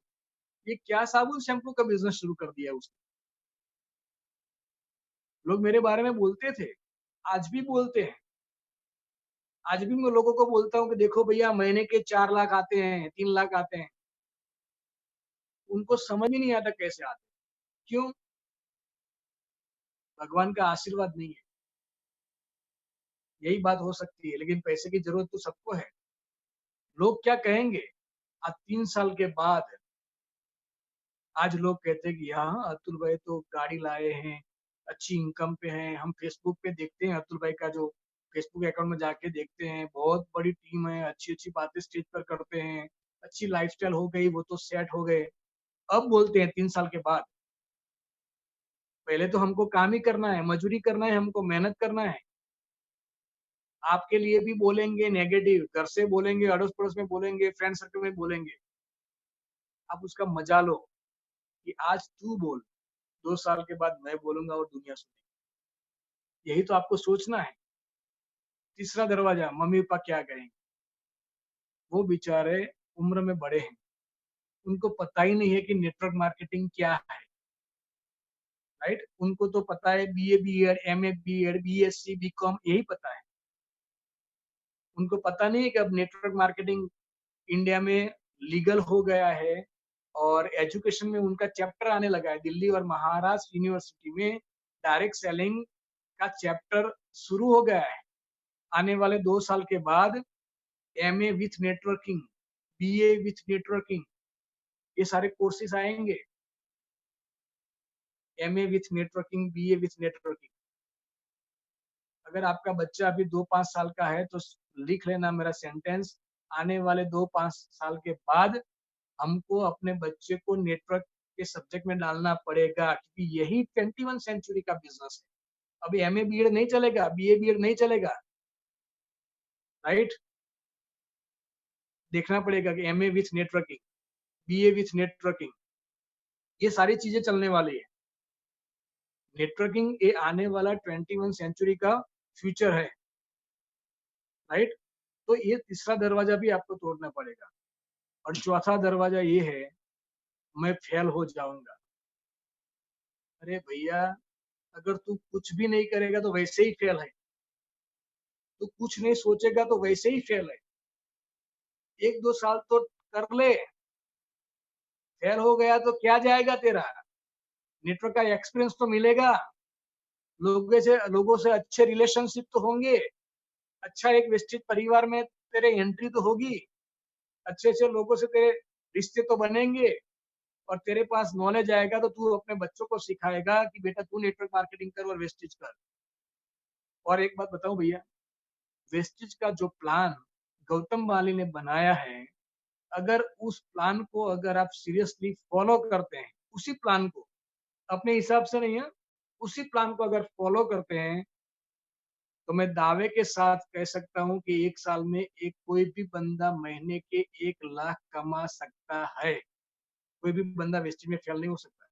S1: ये क्या साबुन शैम्पू का बिजनेस शुरू कर दिया उसने। लोग मेरे बारे में बोलते थे, आज भी बोलते हैं। आज भी मैं लोगों को बोलता हूँ कि देखो भैया, महीने के 4 लाख आते हैं, 3 लाख आते हैं। उनको समझ ही नहीं आता कैसे आते। क्यों? भगवान का आशीर्वाद नहीं है। यही बात हो सकती है, लेकिन पैसे की जरूरत तो सबको है। लोग क्या कहेंगे आज 3 साल के बाद? आज लोग कहते हैं कि हाँ, अतुल भाई तो गाड़ी लाए हैं, अच्छी इनकम पे हैं। हम फेसबुक पे देखते हैं अतुल भाई का जो फेसबुक अकाउंट में जाके देखते हैं, बहुत बड़ी टीम है, अच्छी-अच्छी बातें स्टेज पर करते हैं, अच्छी लाइफ़स्टाइल हो गई, वो तो सेट हो गए। अब बोलते हैं 3 साल के बाद, पहले तो हमको काम ही करना है, मजदूरी करना है, हमको मेहनत करना है। आपके लिए भी बोलेंगे नेगेटिव, घर से बोलेंगे, अड़ोस-पड़ोस में बोलेंगे, फ्रेंड सर्कल में बोलेंगे। आप उसका मजा लो कि आज तू बोल, 2 साल के बाद मैं बोलूँगा और दुनिया सुनेगी। यही तो आपको सोचना है। तीसरा दरवाज़ा, मम्मी-पापा क्या कहेंगे? वो बेचारे उम्र में बड़े हैं, उनको पता ही नहीं है कि नेटवर्क मार्केटिंग क्या है, राइट? उनको तो पता है BA, BEd, MA, BEd, BSc, BCom यही पता है। उनको पता नहीं है कि अब नेटवर्क मार्केटिंग इंडिया में लीगल हो गया है और एजुकेशन में उनका चैप्टर आने लगा है। दिल्ली और महाराष्ट्र यूनिवर्सिटी में डायरेक्ट सेलिंग का चैप्टर शुरू हो गया है। आने वाले 2 साल के बाद MA with networking, BA with networking, ये सारे कोर्सेज आएंगे। MA with networking, BA with networking. अगर आपका बच्चा अभी 2-5 साल का है तो लिख लेना मेरा सेंटेंस, आने वाले 2-5 साल के बाद हमको अपने बच्चे को नेटवर्क के सब्जेक्ट में डालना पड़ेगा, क्योंकि यही 21 सेंचुरी का बिजनेस है। अभी एमए बीएड नहीं चलेगा, बीए बीएड नहीं चलेगा, राइट? देखना पड़ेगा कि MA with networking, BA with networking, ये सारी चीजें चलने वाली है। नेटवर्किंग ये आने वाला 21 सेंचुरी का फ्यूचर है, राइट? तो ये तीसरा दरवाजा भी आपको तोड़ना पड़ेगा। और चौथा दरवाजा ये है, मैं फेल हो जाऊंगा। अरे भैया, अगर तू कुछ भी नहीं करेगा तो वैसे ही फेल है। तू कुछ नहीं सोचेगा तो वैसे ही फेल है। 1-2 साल तो कर ले, फेल हो गया तो क्या जाएगा तेरा? नेटवर्क का एक्सपीरियंस तो मिलेगा, लोगों से अच्छे रिलेशनशिप तो होंगे, अच्छा एक विस्तृत परिवार में तेरे एंट्री तो होगी, अच्छे-अच्छे लोगों से तेरे रिश्ते तो बनेंगे और तेरे पास नॉलेज आएगा तो तू अपने बच्चों को सिखाएगा कि बेटा तू नेटवर्क मार्केटिंग कर और वेस्टेज कर। और एक बात बताऊं भैया, वेस्टेज का जो प्लान गौतम वाली ने बनाया है, अगर उस प्लान को अगर आप सीरियसली फॉलो करते हैं, उसी प्लान को, अपने हिसाब से नहीं है, उसी प्लान को अगर फॉलो करते हैं, तो मैं दावे के साथ कह सकता हूँ कि 1 साल में एक कोई भी बंदा महीने के 1 लाख कमा सकता है। कोई भी बंदा वेस्टेज में फेल नहीं हो सकता,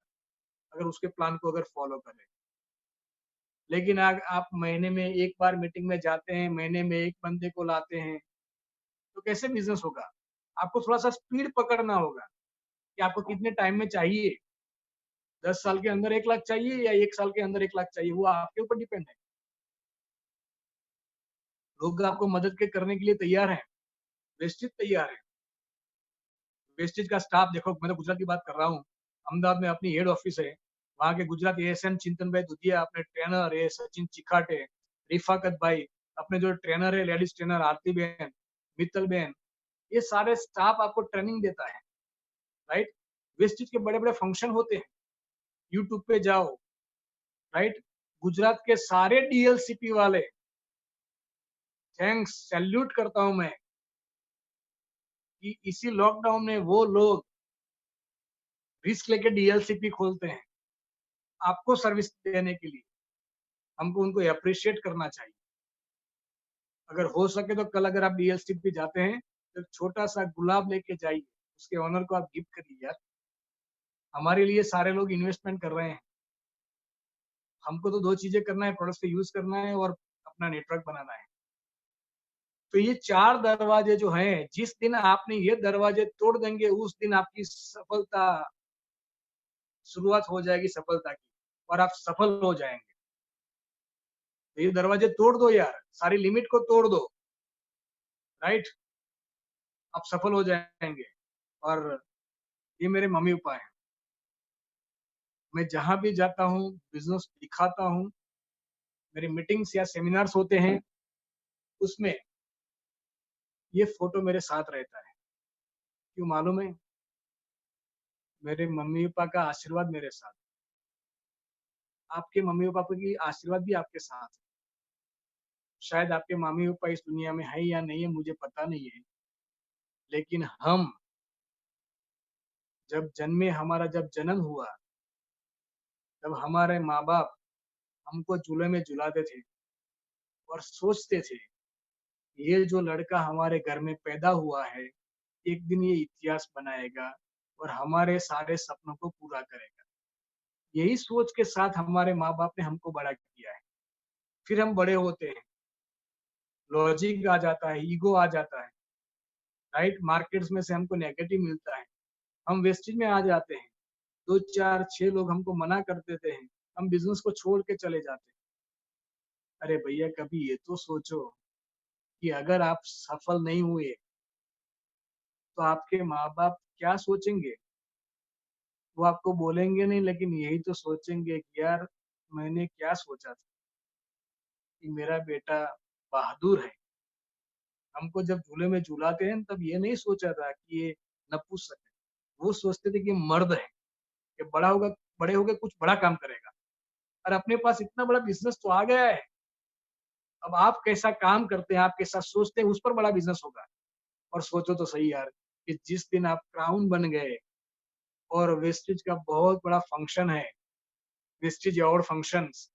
S1: अगर उसके प्लान को अगर फॉलो करे। लेकिन आप महीने में 1 बार मीटिंग में जाते हैं, महीने में 1 बंदे को लाते हैं, तो कैसे बिज़नेस होगा? आपको थोड़ा-सा स्पीड पकड़ना होगा कि आपको कितने टाइम में चाहिए। 10 साल के अंदर 1 लाख चाहिए या 1 साल के अंदर 1 लाख चाहिए, वो आपके ऊपर डिपेंड है। लोग आपको मदद के करने के लिए तैयार हैं, वेस्टेज तैयार है। वेस्टेज का स्टाफ देखो, मैं तो गुजरात की बात कर रहा हूँ। अहमदाबाद में अपनी हेड ऑफिस है। वहाँ के गुजरात एएसएम चिंतन भाई दुधिया, अपने ट्रेनर है सचिन चिखाटे, रिफाकत भाई, अपने जो ट्रेनर है लेडीज ट्रेनर आरती बहन, मित्तल बहन, ये सारे स्टाफ आपको ट्रेनिंग देता है, राइट? वेस्टेज के बड़े-बड़े फंक्शन होते हैं, यूट्यूब पे जाओ, राइट? गुजरात के सारे डीएलसीपी वाले, थैंक्स, सैल्यूट करता हूँ मैं कि इसी लॉकडाउन में वो लोग रिस्क लेके डीएलसीपी खोलते हैं, आपको सर्विस देने के लिए। हमको उनको एप्रिशिएट करना चाहिए। अगर हो सके तो कल अगर आप डीएलसीपी जाते हैं, तो छोटा-सा गुलाब लेके जाइए, उसके ओनर को आप गिफ्ट करिए यार। हमारे लिए सारे लोग इन्वेस्टमेंट कर रहे हैं, हमको तो 2 चीज़ें करना है, प्रोडक्ट्स को यूज़ करना है और अपना नेटवर्क बनाना है। तो ये 4 दरवाजे जो हैं, जिस दिन आपने ये दरवाजे तोड़ देंगे, उस दिन आपकी सफलता शुरुआत हो जाएगी सफलता की और आप सफल हो जाएँगे। तो ये दरवाजे तोड़ दो यार, सारी लिमिट को तोड़ दो, राइट? आप सफल हो जाएँगे और ये मेरे मम्मी-पापा हैं। मैं जहाँ भी जाता हूँ, बिज़नेस दिखाता हूँ, मेरी मीटिंग्स या सेमिनार्स होते हैं, उसमें ये फ़ोटो मेरे साथ रहता है। क्यों मालूम है? मेरे मम्मी-पापा का आशीर्वाद मेरे साथ, आपके मम्मी-पापा की आशीर्वाद भी आपके साथ है। शायद आपके मम्मी-पापा इस दुनिया में हैं या नहीं है मुझे पता नहीं है, लेकिन हम जब जन्मे, हमारा जब जन्म हुआ, तब हमारे माँ-बाप हमको झूले में झुलाते थे और सोचते थे, ये जो लड़का हमारे घर में पैदा हुआ है, एक दिन ये इतिहास बनाएगा और हमारे सारे सपनों को पूरा करेगा। यही सोच के साथ हमारे माँ-बाप ने हमको बड़ा किया है। फिर हम बड़े होते हैं, लॉजिक आ जाता है, ईगो आ जाता है, राइट? मार्केट्स में से हमको नेगेटिव मिलता है, हम वेस्टेज में आ जाते हैं। 2, 4, 6 लोग हमको मना कर देते हैं, हम बिज़नेस को छोड़ के चले जाते हैं। अरे भैया कभी ये तो सोचो कि अगर आप सफल नहीं हुए, तो आपके माँ-बाप क्या सोचेंगे? वो आपको बोलेंगे नहीं लेकिन यही तो सोचेंगे कि यार मैंने क्या सोचा था कि मेरा बेटा बहादुर है। हमको जब झूले में झुलाते हैं तब ये नहीं सोचा था कि ये नपुंसक है। वो सोचते थे कि ये मर्द है, कि बड़े होके कुछ बड़ा काम करेगा और अपने पास इतना बड़ा बिज़नेस तो आ गया है। अब आप कैसा काम करते हैं, आप कैसा सोचते हैं उस पर बड़ा बिज़नेस होगा। और सोचो तो सही यार कि जिस दिन आप क्राउन बन गए और वेस्टेज का बहुत बड़ा फंक्शन है, वेस्टेज अवार्ड फंक्शंस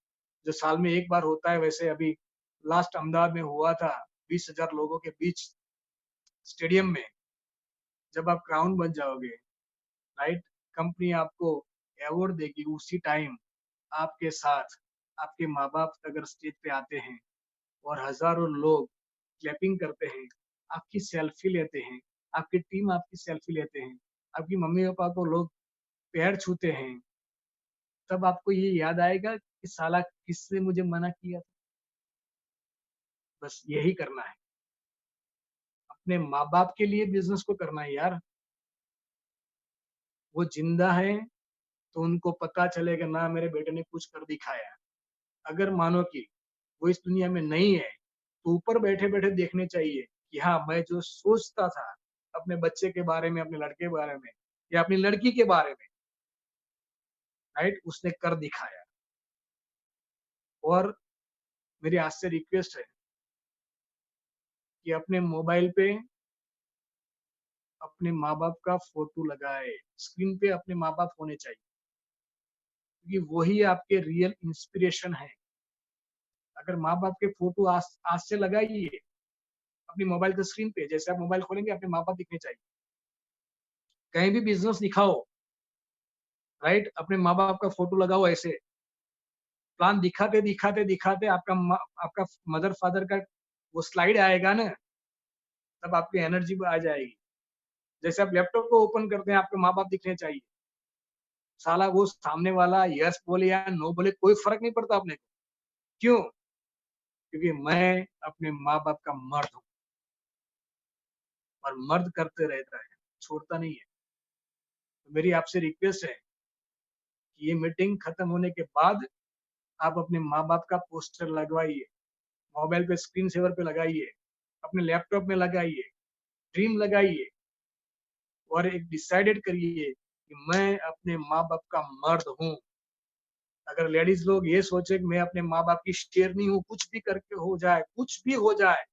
S1: जो साल में 1 बार होता है, वैसे अभी लास्ट अहमदाबाद में हुआ था 20,000 लोगों के बीच स्टेडियम में। जब आप क्राउन बन जाओगे, राइट? कंपनी आपको अवार्ड देगी उसी टाइम आपके साथ आपके माँ-बाप अगर स्टेज पे आते हैं और हज़ारों लोग क्लैपिंग करते हैं, आपकी सेल्फी लेते हैं, आपकी टीम आपकी सेल्फी लेते हैं, आपकी मम्मी-पापा को लोग पैर छूते हैं, तब आपको ये याद आएगा कि साला किसने मुझे मना किया था? बस यही करना है। अपने माँ-बाप के लिए बिज़नेस को करना है यार। वो ज़िंदा हैं, तो उनको पता चलेगा ना मेरे बेटे ने कुछ कर दिखाया। अगर मानो कि वो इस दुनिया में नहीं है, तो ऊपर बैठे-बैठे देखने चाहिए कि हाँ, मैं जो सोचता था अपने बच्चे के बारे में, अपने लड़के के बारे में या अपनी लड़की के बारे में, राइट? उसने कर दिखाया। और मेरी आपसे रिक्वेस्ट है कि अपने मोबाइल पे अपने माँ-बाप का फ़ोटो लगाएँ। स्क्रीन पे अपने माँ-बाप होने चाहिए, क्योंकि वही आपके रियल इंस्पिरेशन हैं। अगर माँ-बाप के फ़ोटो आज आज से लगाइए अपनी मोबाइल के स्क्रीन पे, जैसे आप मोबाइल खोलेंगे अपने माँ-बाप दिखने चाहिए। कहीं भी बिज़नेस दिखाओ, राइट? अपने माँ-बाप का फ़ोटो लगाओ ऐसे। प्लान दिखाते आपका मदर-फादर का वो स्लाइड आएगा ना, तब आपकी एनर्जी आ जाएगी। जैसे आप लैपटॉप को ओपन करते हैं, आपके माँ-बाप दिखने चाहिए। साला वो सामने वाला यस बोले या नो बोले कोई फ़र्क नहीं पड़ता अपने को। क्यों? क्योंकि मैं अपने माँ-बाप का मर्द हूँ और मर्द करते रहता है, छोड़ता नहीं है। तो मेरी आपसे रिक्वेस्ट है कि ये मीटिंग खत्म होने के बाद आप अपने माँ-बाप का पोस्टर लगवाइए, मोबाइल पे स्क्रीन सेवर पे लगाइए, अपने लैपटॉप में लगाइए, ड्रीम लगाइए और एक डिसाइडेड करिए कि मैं अपने माँ-बाप का मर्द हूँ। अगर लेडीज़ लोग ये सोचे कि मैं अपने माँ-बाप की शेरनी हूँ, कुछ भी हो जाए,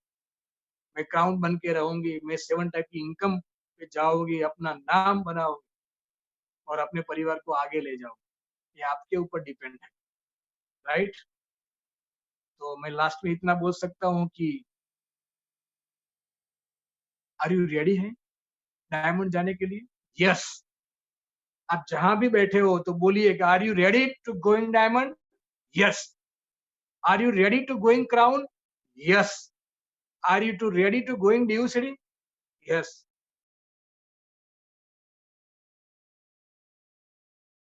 S1: मैं क्राउन बन के रहूँगी, मैं 7 टाइप की इनकम पे जाऊँगी, अपना नाम बनाऊँगी और अपने परिवार को आगे ले जाऊँगी। ये आपके ऊपर डिपेंड है, राइट? तो मैं लास्ट में इतना बोल सकता हूँ कि आर यू रेडी हैं? डायमंड जाने के लिए? यस। आप जहां भी बैठे हो तो बोलिए कि are you ready to going diamond? Yes. Are you ready to going crown? Yes. Are you to ready to going due city? Yes.